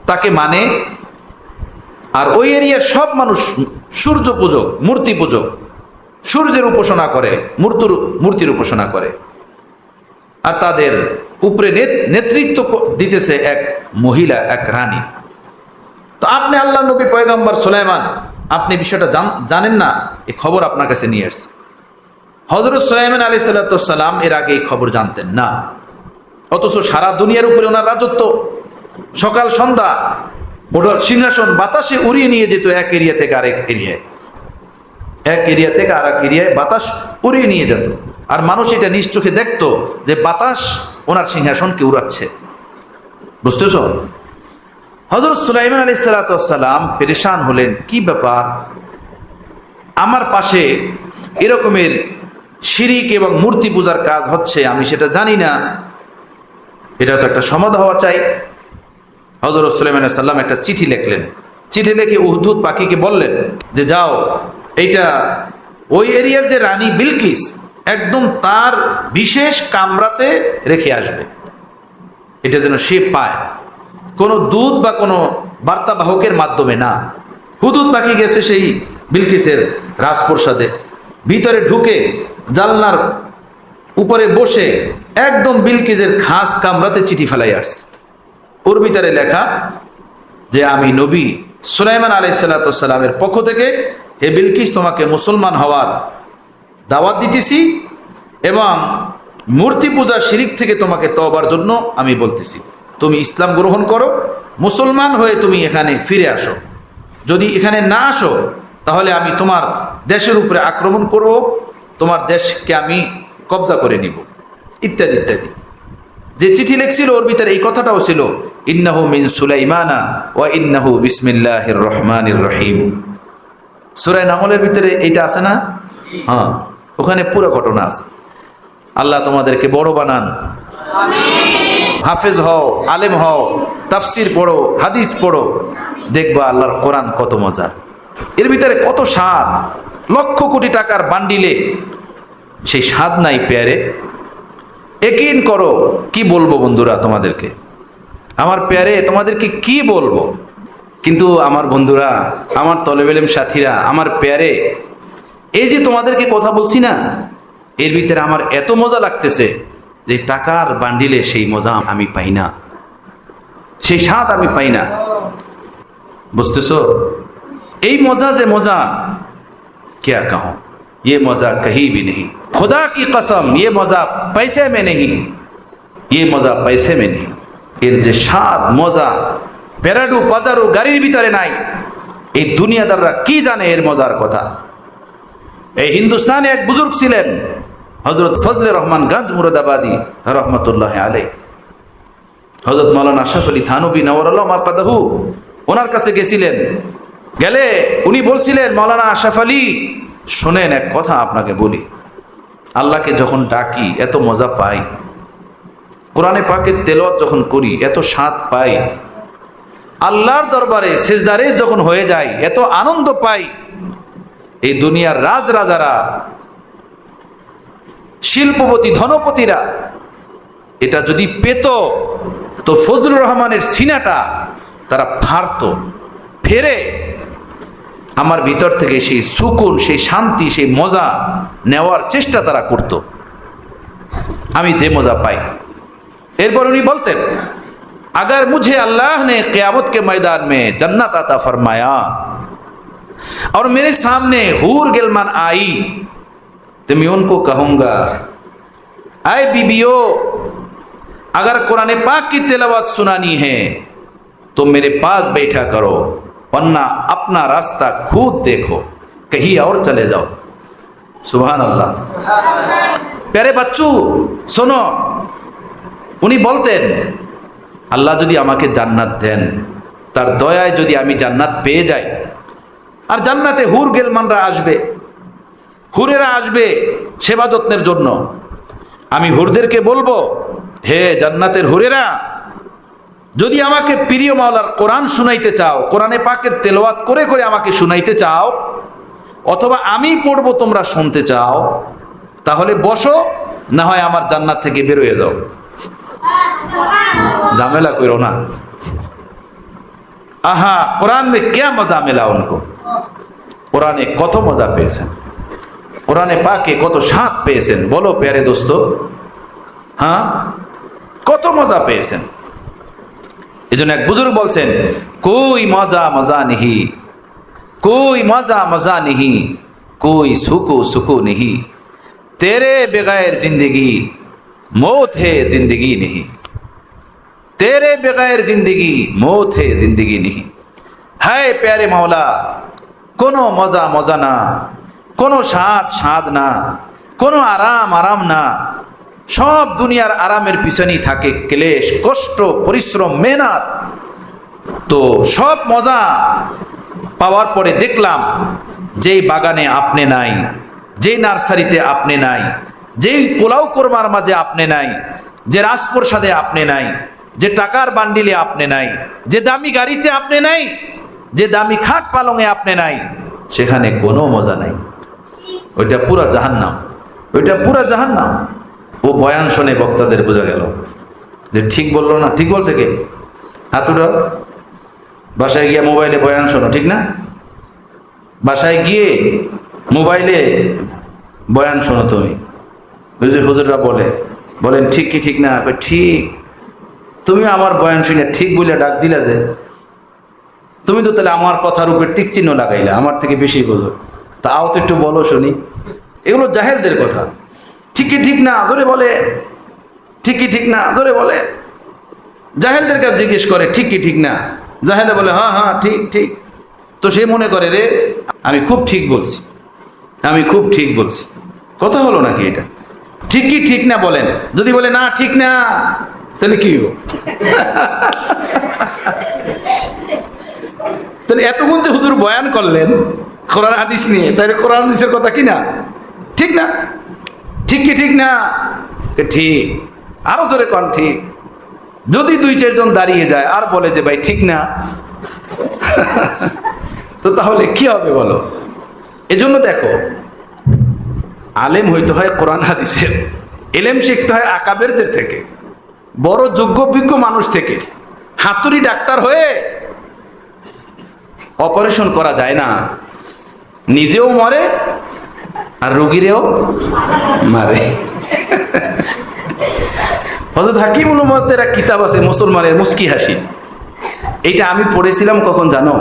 তাকে মানে। আর ওই এরিয়ার সব মানুষ সূর্য পূজক, মূর্তি পূজক, সূর্যের উপাসনা করে, মূর্তির উপাসনা করে। আর তাদের উপরে নেতৃত্ব দিতেছে এক মহিলা, এক রানী। তো আপনি আল্লাহ নবী পয়গম্বর সুলাইমান, আপনি বিষয়টা জানেন না, এই খবর আপনার কাছে নিয়ে আসছে। হযরত সুলাইমান আলাইহিস সালাম এর আগে এই খবর জানতেন না, অথচ সারা দুনিয়ার উপরে ওনার রাজত্ব। সকাল সন্ধ্যা ওনার সিংহাসন বাতাসে উড়িয়ে নিয়ে যেত এক এরিয়া থেকে আরেক এরিয়ায়, এক এরিয়া থেকে আর এক এরিয়ায় বাতাস উড়িয়ে নিয়ে যেত। আর মানুষ এটা নিজ চোখে দেখতো যে বাতাস ওনার সিংহাসনকে উড়াচ্ছে। বুঝতেছ? হযরত সুলাইমান আলাইহিস সালাম পেরেশান হলেন, কি ব্যাপার, আমার পাশে এরকমের শিরিক এবং মূর্তি পূজার কাজ হচ্ছে, আমি সেটা জানি না, এটা তো একটা সমাধান হওয়া চাই। হযরত সুলাইমান আলাইহিস সালাম একটা চিঠি লিখলেন। চিঠি লিখে উহুদ পাখিকে বললেন যে যাও, এইটা ওই এরিয়ার যে রানী বিলকিস, একদম তার বিশেষ কামরাতে রেখে আসবে, এটা যেন সে পায়, কোনো দূত বা কোনো বার্তাবাহকের মাধ্যমে না। হুদুদ পাখি গেছে সেই বিলকিসের রাজপ্রসাদে, ভিতরে ঢুকে জানলার উপরে বসে একদম বিলকিসের খাস কামরাতে চিঠি ফেলাই আসছে। ওর ভিতরে লেখা যে আমি নবী সুলাইমান আলাইহিস সালামের পক্ষ থেকে, হে বিলকিস, তোমাকে মুসলমান হওয়ার দাওয়াত দিতেছি এবং মূর্তি পূজা শিরিক থেকে তোমাকে তওবার জন্য আমি বলতেছি। তুমি ইসলাম গ্রহণ করো, মুসলমান হয়ে তুমি এখানে ফিরে আসো। যদি এখানে না আসো তাহলে আমি তোমার দেশের উপরে আক্রমণ করব, তোমার দেশকে আমি কবজা করে নিব, ইত্যাদি ইত্যাদি। যে চিঠি লিখছিল ওর ভিতরে এই কথাটাও ছিল, ইন্নাহু মিন সুলাইমানা ওয়া ইন্নাহু বিসমিল্লাহির রহমানির রহিম। সূরা নামলের ভিতরে এইটা আছে না? হ্যাঁ, ওখানে পুরো ঘটনা আছে। আল্লাহ তোমাদেরকে বড় বানান, হাফেজ হও, আলেম হও, তাফসির পড়ো, হাদিস পড়ো, দেখবা আল্লাহর কোরআন কত মজা। এর ভিতরে কত স্বাদ, লক্ষ কোটি টাকার বান্ডিলে সেই স্বাদ নাই পেয়ারে। একিন করো, কি বলবো বন্ধুরা তোমাদেরকে, আমার পেয়ারে তোমাদেরকে কি বলবো। কিন্তু আমার বন্ধুরা, আমার তলেব ইলম সাথীরা, আমার পেয়ারে, এই যে তোমাদেরকে কথা বলছি না, এর ভিতরে আমার এত মজা লাগতেছে যে টাকার বান্ডিলে সেই মজা আমি পাই না, সেই স্বাদ আমি পাই না। বুঝতেছো? এই মজা যে মজা, क्या कहूं, ये मजा कहीं भी नहीं, खुदा की कसम, ये मजा पैसे में नहीं, ये मजा पैसे में नहीं। এর যে স্বাদ মজা প্যারাডু পাজারু গাড়ির ভিতরে নাই। এই দুনিয়াদাররা কি জানে এর মজার কথা। এই হিন্দুস্তানে এক বুজুর্গ ছিলেন, হযরত ফজলে রহমান গঞ্জ মুরাদাবাদী রহমতুল্লাহ আলাইহি। হযরত মাওলানা আশরাফ আলী থানভী নওয়ারাল্লাহু মারকাদাহু, ওনার কাছে গেছিলেন। গেলে উনি বলছিলেন, মাওলানা আশরাফ আলী, শোনেন এক কথা আপনাকে বলি, আল্লাহকে যখন ডাকি এত মজা পাই, কোরআনে পাকের তেলাওয়াত যখন করি এত স্বাদ পাই, আল্লাহর দরবারে সিজদারে যখন হয়ে যায় এত আনন্দ পাই। এই দুনিয়ার রাজরাজারা, শিল্পপতি, ধনপতিরা এটা যদি পেত তো ফজলুর রহমানের সিনাটা তারা ফাড়তো, ফেরে আমার ভিতর থেকে সেই সুকুন, সেই শান্তি, সেই মজা নেওয়ার চেষ্টা তারা করত, আমি যে মজা পাই। এরপর উনি বলতেন, अगर मुझे अल्लाह ने क़यामत के मैदान में जन्नत अता फरमाया और मेरे सामने हूर गिलमान आई तो मैं उनको कहूँगा, आए बीबियों, अगर कुरान पाक की तिलावत सुनानी है तो मेरे पास बैठा करो, वरना अपना रास्ता खुद देखो, कहीं और चले जाओ। सुभान अल्लाह। प्यारे बच्चों सुनो, उन्हीं बोलते আল্লাহ যদি আমাকে জান্নাত দেন, তার দয়ায় যদি আমি জান্নাত পেয়ে যাই, আর জান্নাতে হুর গেলমানরা আসবে, হুরেরা আসবে সেবা যত্নের জন্য, আমি হুরদেরকে বলবো, হে জান্নাতের হুরেরা, যদি আমাকে প্রিয় মাওলার কোরআন শুনাইতে চাও, কোরআনে পাকের তেলাওয়াত করে করে আমাকে শুনাইতে চাও, অথবা আমি পড়বো তোমরা শুনতে চাও, তাহলে বসো, না হয় আমার জান্নাত থেকে বের হয়ে যাও। ঝামেলা করো না। আহা, কোরআন মে ক্যা মজা মেলা উनको। কোরআনে কত মজা পেয়েছেন, কোরআনে পাকে কত স্বাদ পেয়েছেন, বলো প্যারে দোস্ত। হ্যাঁ, কত মজা পেয়েছেন। এই জন্য এক বুজুর্গ বলছেন, কোই মজা মজা নিহি, कोई मजा मजा नहीं, कोई सुकू सुकू नहीं, तेरे बगैर जिंदगी मौत है जिंदगी नहीं, तेरे बगैर जिंदगी मौत है जिंदगी नहीं। है प्यारे मौला, कोनो मजा मजा ना, कोनो স্বাদ স্বাদ না, কোনো আরাম আরাম না, সব দুনিয়ার আরামের পিছনেই থাকে ক্লেশ, কষ্ট, পরিশ্রম, মেহনত। তো সব মজা পাওয়ার পরে দেখলাম, যেই বাগানে আপনি নাই, যেই নার্সারিতে আপনি নাই, যেই পোলাও কোরমার মাঝে আপনি নাই, যে রাজপ্রসাদে আপনি নাই, যে টাকার বান্ডিলে আপনি নাই, যে দামি গাড়িতে আপনি নাই, যে দামি খাট পালঙে আপনি নাই, সেখানে কোনো মজা নাই। ওইটা পুরা জাহান্নাম, ওইটা পুরা জাহান্নাম। ও বয়ান শুনে বক্তাদের বোঝা গেল যে ঠিক বললো না। ঠিক বলছে কে? হাতুটা বাসায় গিয়ে মোবাইলে বয়ান শোনো, ঠিক না? বাসায় গিয়ে মোবাইলে বয়ান শোনো তুমি। হুজুররা বলেন ঠিক কি ঠিক না? ঠিক। তুমি আমার বয়ান শুনে ঠিক বলে ডাক দিলা যে, তুমি তো তাহলে আমার কথার উপরে টিক চিহ্ন লাগাইলা, আমার থেকে বেশি বোঝো, তাও তো একটু বলো শুনি। এগুলো জাহেলদের কথা। ঠিক কি ঠিক না ধরে বলে, ঠিক কি ঠিক না ধরে বলে। জাহেলদের কাছে জিজ্ঞেস করে ঠিক কি ঠিক না, জাহেলে বলে হ্যাঁ হ্যাঁ ঠিক ঠিক। তো সে মনে করে রে আমি খুব ঠিক বলছি, আমি খুব ঠিক বলছি। কথা হলো নাকি এটা? ঠিক কি ঠিক না বলেন। যদি বলে না ঠিক না, তাহলে কি হবো? তাহলে এতক্ষণ যে হুজুর বয়ান করলেন কোরআন হাদিস নিয়ে, তাহলে কোরআন হাদিসের কথা কি না? ঠিক না? ঠিক কি ঠিক না? ঠিক। আরো জোরে কন ঠিক। যদি 2-4 জন দাঁড়িয়ে যায় আর বলে যে ভাই ঠিক না, তো তাহলে কি হবে বলো? এজন্য দেখো, আলেম হইতে হয় কোরআন হাদিসের, এলেম শিখতে হয় আকাবেরদের থেকে, বড় যোগ্য বিজ্ঞ মানুষ থেকে। হাতুড়ি ডাক্তার হয়ে অপারেশন করা যায় না, নিজেও মরে আর রোগীরেও মারে। হযরত হাকিমুল উম্মতের এক কিতাব আছে মুসলমানের মুস্কি হাসি। এইটা আমি পড়েছিলাম কখন জানো?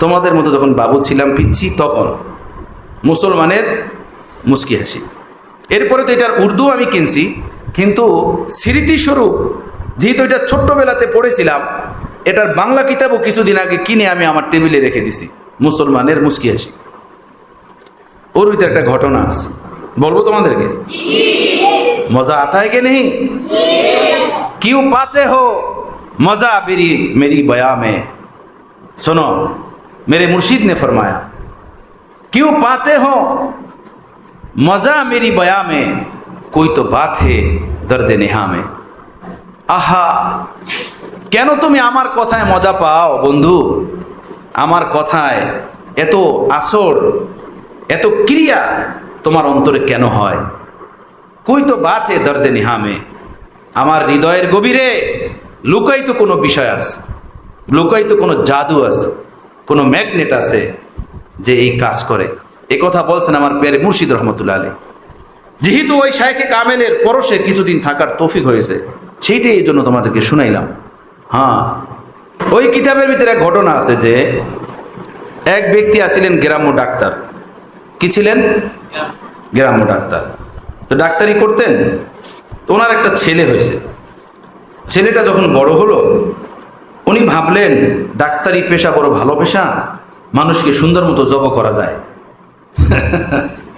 তোমাদের মতো যখন বাবু ছিলাম, পিচ্ছি, তখন। মুসলমানের মুস্কি হাসি। এরপরে তো এটার উর্দু আমি কিনছি, কিন্তু স্মৃতিস্বরূপ যেহেতু এটা ছোট্টবেলাতে পড়েছিলাম, এটার বাংলা কিতাবও কিছুদিন আগে কিনে আমি আমার টেবিলে রেখে দিছি, মুসলমানের মুস্কি হাসি। ওর ভিতরে একটা ঘটনা আছে, বলবো তোমাদেরকে? मजा आता है कि नहीं? क्यों पाते हो मजा मेरी बया में? सुनो, मेरे मुर्शिद ने फरमाया, क्यों पाते हो मजा मेरी बया में? कोई तो बात है दर्द नेहा में। आहा, কেন তুমি আমার কথায় মজা পাও বন্ধু? আমার কথায় এত আসর, এত ক্রিয়া তোমার অন্তরে কেন হয়? কই তো বাত হে দর্দে নিহা মে। আমার হৃদয়ের গভীরে লুকায়িত কোনো বিষয় আছে, লুকায়িত কোনো জাদু আছে, কোনো ম্যাগনেট আছে যে এই কাজ করে। এ কথা বলছেন আমার প্যারে মুর্শিদ রহমতুল্লাহ আলাইহি। যেহেতু ওই শায়েখে কামেলের পরশে কিছুদিন থাকার তৌফিক হয়েছে, সেইটাই এই জন্য তোমাদেরকে শুনাইলাম। হ্যাঁ, ওই কিতাবের ভিতরে এক ঘটনা আছে যে এক ব্যক্তি আছিলেন গ্রাম্য ডাক্তার। কি ছিলেন? গ্রাম্য ডাক্তার। তো ডাক্তারি করতেন। তো ওনার একটা ছেলে হয়েছে। ছেলেটা যখন বড় হলো, উনি ভাবলেন ডাক্তারি পেশা বড় ভালো পেশা, মানুষকে সুন্দর মতো জব করা যায়,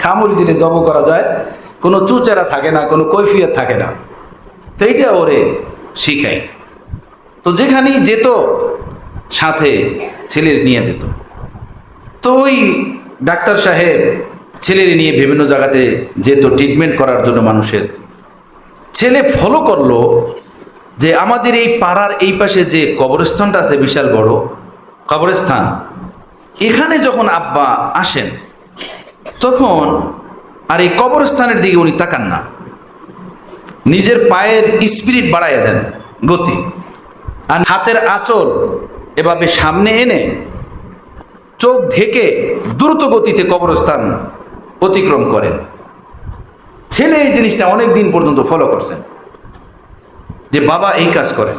খামুশ দিলে জব করা যায়, কোনো চুচেরা থাকে না, কোনো কৈফিয়ত থাকে না। তো এইটা ওরে শিখাই। তো যেখানেই যেত সাথে ছেলের নিয়ে যেত। তো ওই ডাক্তার সাহেব ছেলের নিয়ে বিভিন্ন জায়গাতে যেত ট্রিটমেন্ট করার জন্য মানুষের। ছেলে ফলো করলো যে আমাদের এই পাড়ার এই পাশে যে কবরস্থানটা আছে, বিশাল বড় কবরস্থান, এখানে যখন আব্বা আসেন তখন আর এই কবরস্থানের দিকে উনি তাকান না, নিজের পায়ের স্পিরিট বাড়াইয়া দেন, গতি, আর হাতের আঁচল এভাবে সামনে এনে চোখ ঢেকে দ্রুত গতিতে কবরস্থান অতিক্রম করেন। ছেলে এই জিনিসটা অনেক দিন পর্যন্ত ফলো করছেন যে বাবা এই কাজ করেন।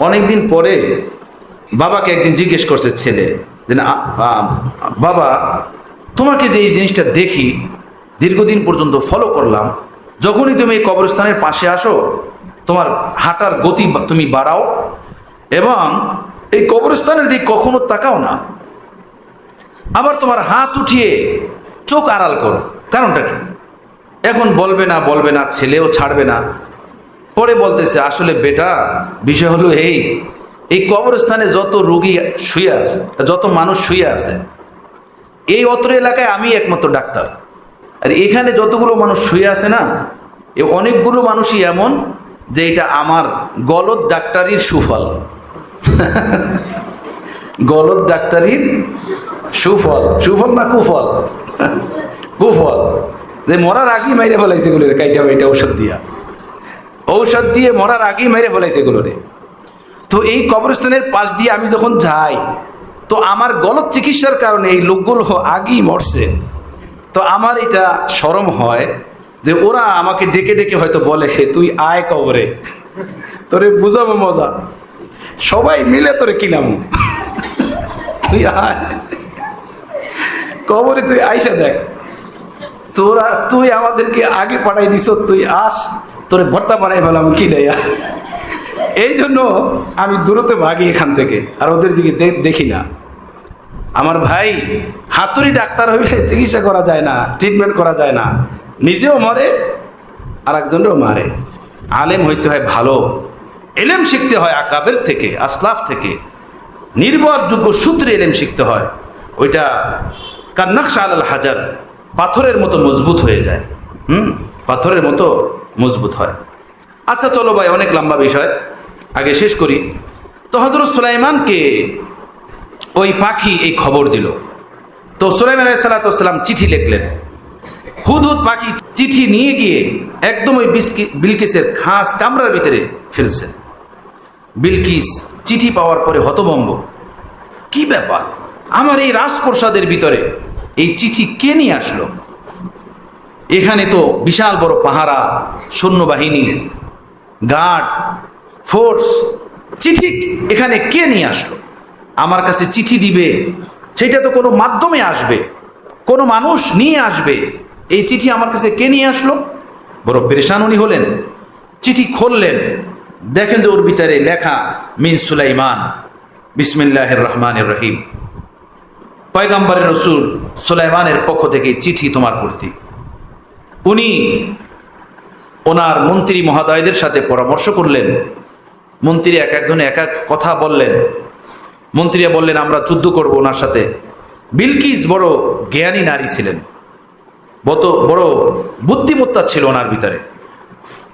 অনেক দিন পরে বাবাকে একদিন জিজ্ঞেস করছে ছেলে যে না বাবা, তোমাকে যে এই জিনিসটা দেখি দীর্ঘদিন পর্যন্ত ফলো করলাম, যখনই তুমি এই কবরস্থানের পাশে আসো তোমার হাঁটার গতি তুমি বাড়াও এবং এই কবরস্থানের দিক কখনো তাকাও না, আবার তোমার হাত উঠিয়ে চোখ আড়াল করো, কারণটা কি? এখন বলবে না, ছেলেও ছাড়বে না। পরে বলতেছে আসলে বেটা, বিষয় হলো এই কবরস্থানে যত রোগী শুয়ে আছে, যত মানুষ শুয়ে আছে, এই অত্র এলাকায় আমি একমাত্র ডাক্তার। আর এখানে যতগুলো মানুষ শুয়ে আছে না, এ অনেকগুলো মানুষই এমন যে এটা আমার গলদ ডাক্তারির সুফল। গলদ ডাক্তারির সুফল, সুফল না কুফল? কুফল, যে মরার আগেই মেরে ফেলাইছে গুলোরে কাইটা বাইটা ঔষধ দিয়ে মরার আগেই মেরে ফেলাইছে গুলোরে। তো এই কবরস্থানের পাশ দিয়ে আমি যখন যাই তো আমার গলত চিকিৎসার কারণে এই লোকগুলো আগেই মরছে। তো আমার এটা শরম হয় যে ওরা আমাকে ডেকে ডেকে হয়তো বলে তুই আয় কবরে, তোরে বুঝাবো মজা, সবাই মিলে তোরে কিনাম, তুই আয় কবরে, তুই আইসা দেখ, তুই আমাদেরকে আগে পাঠাই দিস, তুই আস, তোরে ভর্তা বানাই ফেলাম কিনাইয়া। এই জন্য আমি দূরত ভাগি এখান থেকে, আর ওদের দিকে দেখি না। আমার ভাই, হাতুড়ি ডাক্তার হইলে চিকিৎসা করা যায় না, ট্রিটমেন্ট করা যায় না, নিজেও মরে আর একজনেরও মারে। আলেম হইতে হয় ভালো, এলেম শিখতে হয় আকাবের থেকে, আসলাফ থেকে, নির্ভরযোগ্য সূত্রে এলেম শিখতে হয়। ওইটা কান্নাকশা আলাল হাজার, পাথরের মতো মজবুত হয়ে যায়। পাথরের মতো মজবুত হয়। আচ্ছা চলো ভাই, অনেক লম্বা বিষয়, আগে শেষ করি। তো হযরত সুলাইমানকে ওই পাখি এই খবর দিল। তো সুলাইমান আলাইহিস সালাম চিঠি লিখলেন। হুদহুদ পাখি চিঠি নিয়ে গিয়ে একদম ওই বিলকিসের খাস কামরার ভিতরে ফেলছে। বিলকিস চিঠি পাওয়ার পরে হতভম্ব, কি ব্যাপার, আমার এই রাজপ্রসাদের ভিতরে এই চিঠি কে নিয়ে আসলো? এখানে তো বিশাল বড় পাহারা, সৈন্যবাহিনী, গার্ড ফোর্স, চিঠি এখানে কে নিয়ে আসলো? আমার কাছে চিঠি দিবে, সেটা তো কোনো মাধ্যমে আসবে, কোনো মানুষ নিয়ে আসবে, এই চিঠি আমার কাছে কে নিয়ে আসলো? বড় পেরেশান উনি হলেন। চিঠি খুললেন, দেখেন যে ওর ভিতরে লেখা মিন সুলাইমান বিসমিল্লাহির রহমানির রহিম, পয়গম্বরের রাসূল সুলাইমানের পক্ষ থেকে চিঠি তোমার প্রতি। উনি ওনার মন্ত্রী মহোদয়দের সাথে পরামর্শ করলেন। মন্ত্রী এক একজনে এক এক কথা বললেন। মন্ত্রীরা বললেন আমরা যুদ্ধ করব ওনার সাথে। বিলকিস বড় জ্ঞানী নারী ছিলেন, বড় বুদ্ধিমত্তা ছিল ওনার ভিতরে।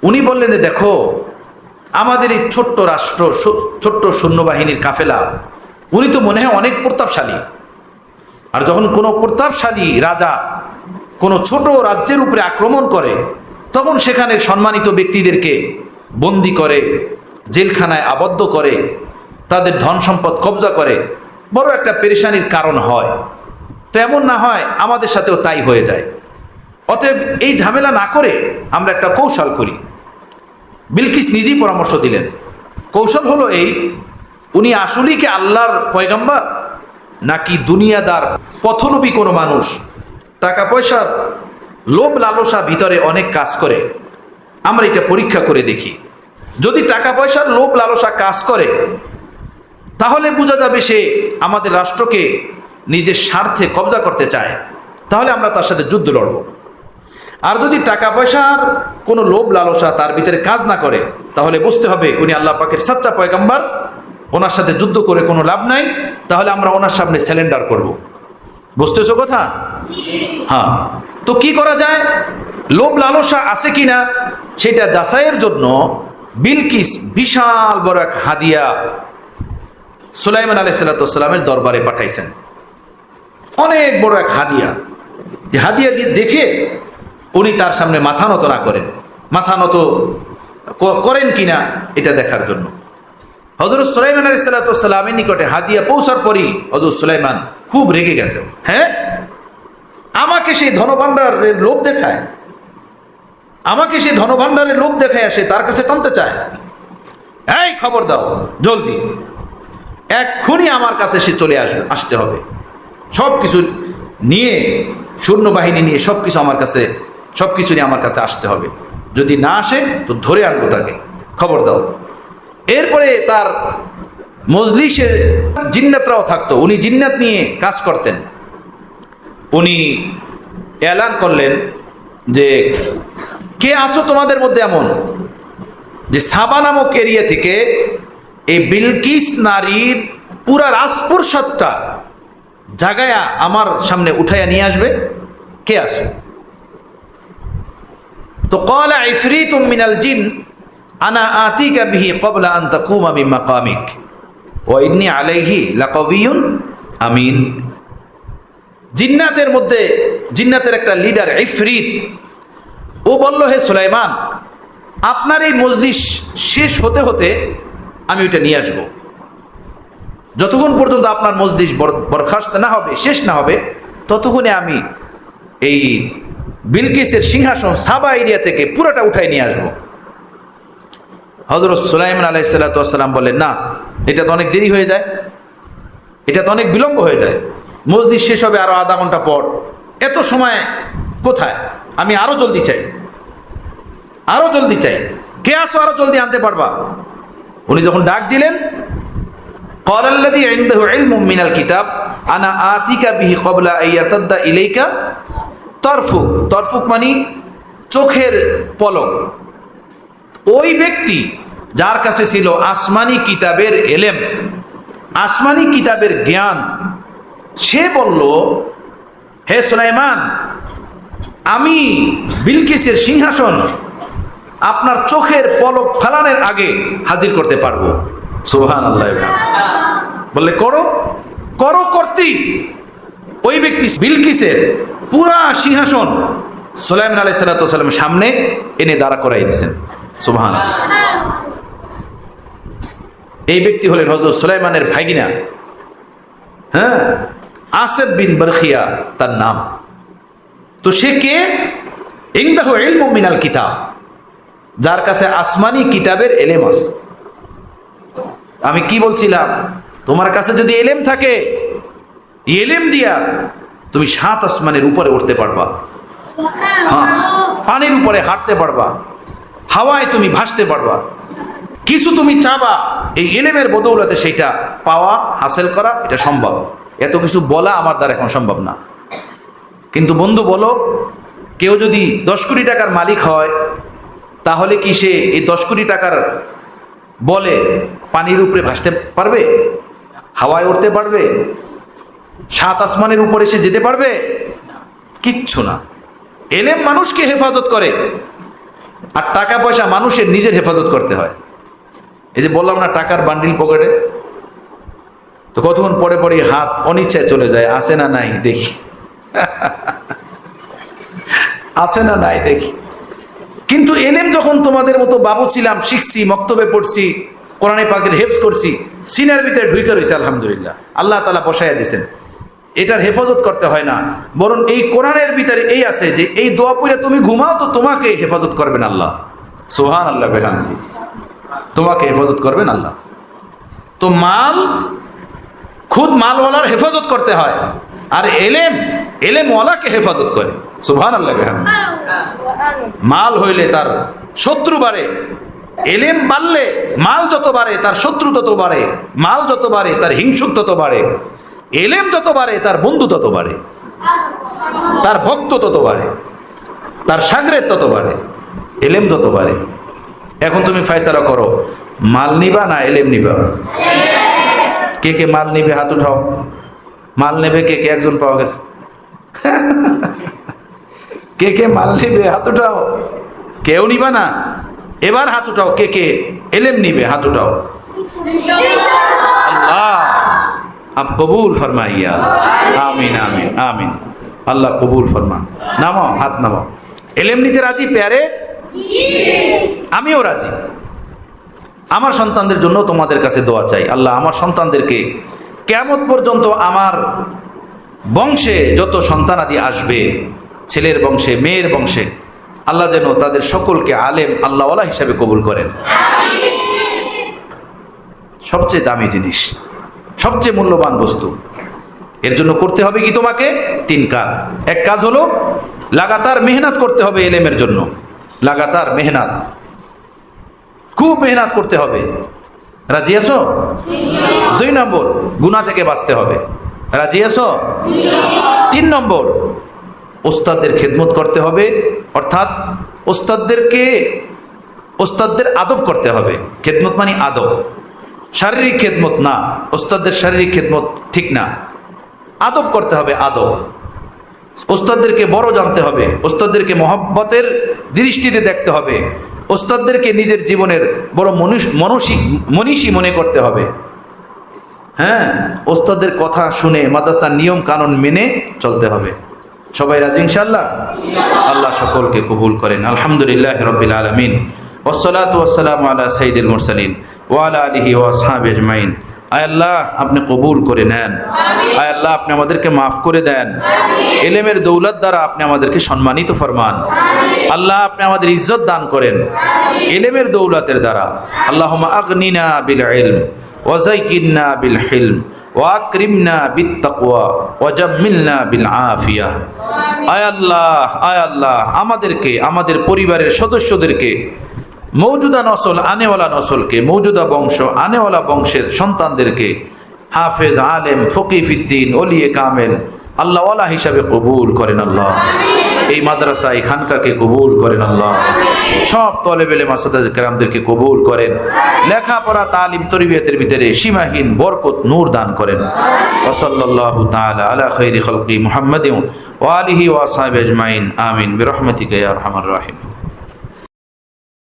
উনি বললেন যে দেখো, আমাদের এই ছোট্ট রাষ্ট্র, ছোট্ট সৈন্যবাহিনীর কাফেলা, উনি তো মনে হয় অনেক প্রতাপশালী। আর যখন কোনো প্রতাপশালী রাজা কোনো ছোট রাজ্যের উপরে আক্রমণ করে, তখন সেখানে সম্মানিত ব্যক্তিদেরকে বন্দি করে, জেলখানায় আবদ্ধ করে, তাদের ধন সম্পদ কবজা করে, বড় একটা পেরেশানির কারণ হয়। তো এমন না হয় আমাদের সাথেও তাই হয়ে যায়। অতএব এই ঝামেলা না করে আমরা একটা কৌশল করি। বিলকিস নিজেই পরামর্শ দিলেন। কৌশল হলো এই, উনি আসলেই কি আল্লাহর পয়গম্বর নাকি দুনিয়াদার পথলোভী কোনো মানুষ, টাকা পয়সার লোভ লালসা ভিতরে অনেক কাজ করে, আমরা এটা পরীক্ষা করে দেখি। যদি টাকা পয়সার লোভ লালসা কাজ করে তাহলে বোঝা যাবে সে আমাদের রাষ্ট্রকে নিজের স্বার্থে কবজা করতে চায়, তাহলে আমরা তার সাথে যুদ্ধ লড়ব। আর যদি টাকা পয়সার কোনো লোভ লালসা তার ভিতরে কাজ না করে, তাহলে বুঝতে হবে উনি আল্লাহ পাকের সাচ্চা পয়গাম্বার, ওনার সাথে যুদ্ধ করে কোনো লাভ নাই, তাহলে আমরা ওনার সামনে স্যালেন্ডার করব। বুঝতেছো কথা? হ্যাঁ। তো কি করা যায়? লোভ লালসা আছে কিনা সেটা যাচাইয়ের জন্য বিলকিস বিশাল বড় এক হাদিয়া সুলাইমান আলাইহিস সালামের দরবারে পাঠাইছেন। অনেক বড় এক হাদিয়া, যে হাদিয়া দিয়ে দেখে উনি তার সামনে মাথা নত না করেন, মাথা নত করেন কিনা এটা দেখার জন্য। হযরত সুলাইমান আলাইহিস সালামের নিকটে হাদিয়া পৌঁছার পরই হযরত সুলাইমান খুব রেগে গেছেন। হ্যাঁ, আমাকে সেই ধনভাণ্ডারের লোভ দেখায়, আমাকে সেই ধনভাণ্ডারের লোভ দেখায় আসে তার কাছে টানতে চায়। এই খবর দাও জলদি, এক্ষুনি আমার কাছে সে চলে আসতে হবে, সব কিছু নিয়ে, সৈন্যবাহিনী নিয়ে সবকিছু নিয়ে আমার কাছে আসতে হবে। যদি না আসে তো ধরে আনবো তাকে, খবর দাও। এরপরে তার মজলিসে জিন্নাতরাও থাকতো, উনি জিন্নাত নিয়ে কাজ করতেন। উনি এলান করলেন যে কে আছো তোমাদের মধ্যে এমন যে সাবা নামক এরিয়া থেকে এই বিলকিস নারীর পুরা রাজপ্রসাদটা জাগায়া আমার সামনে উঠাইয়া নিয়ে আসবে? কে আছো? তো ক্বালা ইফরিতুম মিনাল জিন আনা আতিকা বিহি ক্বাবলা আন তাকুমা মিন মাকামিক ওয়া ইন্নী আলাইহি লাকাবিয়্যুন আমিন। জিন্নাতের মধ্যে জিন্নাতের একটা লিডার ইফরিত, ও বলল, হে সুলাইমান, আপনার এই মজলিস শেষ হতে হতে আমি ওইটা নিয়ে আসবো। যতক্ষণ পর্যন্ত আপনার মজলিস বরখাস্ত না হবে, শেষ না হবে, ততক্ষণে আমি এই বিলকিসের সিংহাসন সাবা এরিয়া থেকে পুরোটা উঠাই নিয়ে আসবো। হযরত সুলাইমান আলাইহিস সালাম বললেন, না, এটা তো অনেক দেরি হয়ে যায়, এটা তো অনেক বিলম্ব হয়ে যায়, মজলিস শেষ হবে আরো আধা ঘন্টা পর, এত সময় কোথায়? আমি আরো জলদি চাই, আরো জলদি চাই। কে আসো আরো জলদি আনতে পারবা? উনি যখন ডাক দিলেন, ক্বালাল্লাযী ইনদাহু ইলমুম মিনাল কিতাব আনা আতিকা বিহি ক্বাবলা আইয়াতাদ্দা ইলাইকা তরফুক। তরফুক মানে চোখের পলক। ওই ব্যক্তি যার কাছে ছিল আসমানি কিতাবের এলেম, আসমানি কিতাবের জ্ঞান, সে বলল, হে সুলাইমান, আমি বিলকিসের সিংহাসন আপনার চোখের পলক ফেলানোর আগে হাজির করতে পারবো। সুবহানাল্লাহ। বললে করো, করো, করতি। ওই ব্যক্তি বিলকিসের পুরা সিংহাসন সুলাইমান আলাইহিস সালামের সামনে এনে দাঁড়া করাই দিয়েছেন। সুবহানাল্লাহ। এই ব্যক্তি হলেন হযরত সুলাইমানের ভাগিনা, হ্যাঁ, আসেফ বিন বারখিয়া তার নাম। তো সে কে? ইনদাহু ইলমুম মিনাল কিতাব, যার কাছে আসমানি কিতাবের এলেম আছে। আমি কি বলছিলাম? তোমার কাছে যদি এলেম থাকে, এলেম দিয়া তুমি 7 আসমানের উপরে উঠতে পারবা, হ্যাঁ, পানির উপরে হাঁটতে পারবা, হাওয়ায় তুমি ভাসতে পারবা। কিছু তুমি চাবা, এই এলেমের বদৌলতে সেটা পাওয়া, হাসিল করা, এটা সম্ভব। এত কিছু বলা আমার দ্বারা এখন সম্ভব না। কিন্তু বন্ধু বলো, কেউ যদি 10 কোটি টাকার মালিক হয়, তাহলে কি সে এই 10 কোটি টাকার বলে পানির উপরে ভাসতে পারবে? হাওয়ায় উঠতে পারবে? 7 আসমানের উপরে সে যেতে পারবে? কিচ্ছু না। এলেম মানুষকে হেফাজত করে, আর টাকা পয়সা মানুষের নিজের হেফাজত করতে হয়। এই যে বললাম না, টাকার বান্ডিল পকেটে, তো কতক্ষণ পরে পরে হাত অনিচ্ছায় চলে যায়, আসে না নাই দেখি, আসে না নাই দেখি। কিন্তু এলেম যখন তোমাদের মতো বাবু ছিলাম, শিখছি, মক্তবে পড়ছি, কোরআনে পাকের হেফজ করছি, সিনার ভিতরে ঢুকে রয়েছে, আলহামদুলিল্লাহ, আল্লাহ তাআলা বসাইয়া দিয়েছেন। এটার হেফাজত করতে হয় না, বরং এই কোরআনের ভিতরে এই আছে যে এই দোয়া পড়ে তুমি ঘুমাও তো তোমাকে হেফাজত করবেন আল্লাহ। সুবহানাল্লাহ, বিহামদি, তোমাকে হেফাজত করবেন আল্লাহ। তো মাল, খুদ মালওয়ালার হেফাজত করতে হয়, আর এলেমওয়ালাকে হেফাজত করে। সুবহানাল্লাহ, বিহামদি। মাল হইলে তার শত্রু বাড়ে, এলেম বাড়লে মাল যত বাড়ে তার শত্রু তত বাড়ে, মাল যত বাড়ে তার হিংসুক তত বাড়ে, এলেম যত বাড়ে তার বন্ধু তত বাড়ে, তার ভক্ত তত বাড়ে। তার সাগরের তত বাড়ে, এলেম যত বাড়ে। এখন তুমি ফয়সালা করো, মাল নিবা না এলেম নিবা? কে কে মাল নিবে হাত উঠাও। মাল নেবে কে কে? একজন পাওয়া গেছে। কে কে মাল নিবে হাত উঠাও। কেউ নিবা না? এবার হাত উঠাও কে কে এলেম নিবে, হাত উঠাও। আল্লাহ আপ কবুল ফরমাইয়া, আমিন আমিন আমিন। আল্লাহ কবুল ফরমান। নামাও, হাত নামাও। এলেম নিতে রাজি প্যারে? আমিও রাজি। আমার সন্তানদের জন্য তোমাদের কাছে দোয়া চাই। আল্লাহ আমার সন্তানদেরকে কিয়ামত পর্যন্ত আমার বংশে যত সন্তানাদি আসবে, ছেলের বংশে মেয়ের বংশে, আল্লাহ যেন তাদের সকলকে আলেম আল্লাহওয়ালা হিসাবে কবুল করেন। সবচেয়ে দামি জিনিস, সবচেয়ে মূল্যবান বস্তু। এর জন্য করতে হবে কি তোমাকে? 3 কাজ। এক কাজ হলো লাগাতার মেহনত করতে হবে এলেমের জন্য। লাগাতার মেহনত, খুব মেহনত করতে হবে। রাজি আছো? 2 নম্বর, গুনাহ থেকে বাঁচতে হবে। রাজি আছো? 3 নম্বর, ওস্তাদদের খেদমত করতে হবে, অর্থাৎ ওস্তাদদের আদব করতে হবে। খেদমত মানে আদব, শারীরিক খেদমত না। ওস্তাদদের শারীরিক খেদমত ঠিক না, আদব করতে হবে, আদব। ওস্তাদদেরকে বড় জানতে হবে, ওস্তাদদেরকে মহব্বতের দৃষ্টিতে দেখতে হবে, ওস্তাদদেরকে নিজের জীবনের বড় মনীষী মনে করতে হবে। হ্যাঁ, ওস্তাদের কথা শুনে মাদ্রাসার নিয়ম কানুন মেনে চলতে হবে। সবাই রাজি ইনশাআল্লাহ? আল্লাহ সকলকে কবুল করেন। আলহামদুলিল্লাহ রাব্বিল আলামিন, ওয়াসসালাতু ওয়াসসালামু আলা সাইয়্যিদিল মুরসালিন ওয়া আলা আলিহি ওয়া আসহাবিহি আজমাইন। আয় আল্লাহ আপনি কবুল করে নেন। আয় আল্লাহ আপনি আমাদেরকে মাফ করে দেন। এলেমের দৌলত দ্বারা আপনি আমাদেরকে সম্মানিত ফরমান। আল্লাহ আপনি আমাদের ইজ্জত দান করেন এলেমের দৌলতের দ্বারা। আল্লাহুম্মা আগনিনা বিল ইলম ওয়া যায়্যিননা বিল হিলম ওয়া আকরিমনা বিত তাকওয়া ওয়া জাম্মিলনা বিল আফিয়া। আয় আল্লাহ আমাদেরকে, আমাদের পরিবারের সদস্যদেরকে, মৌজুদা নসল আনেওয়ালা নসলকে, মৌজুদা বংশ আনেওয়ালা বংশের সন্তানদেরকে হাফেজ, আলেম, ফকি ফিদ্দিন, ওলিয়ে কামেল আল্লাহওয়ালা হিসাবে কবুল করেন আল্লাহ। এই মাদ্রাসা, এই খানকাকে কবুল করেন আল্লাহ। সব তলেব ইলম আসাদাজ কেরামদেরকে কবুল করেন। লেখাপড়া, তালিম, তরবিয়তের ভিতরে সীমাহীন বরকত নূর দান করেন। ওয়া সাল্লাল্লাহু তাআলা আলা খায়রি খালকি মুহাম্মাদিন ওয়া আলিহি ওয়া আসহাবিহি আজমাইন। আমিন বিরহমাতিকা ইয়া আরহামার রাহিম।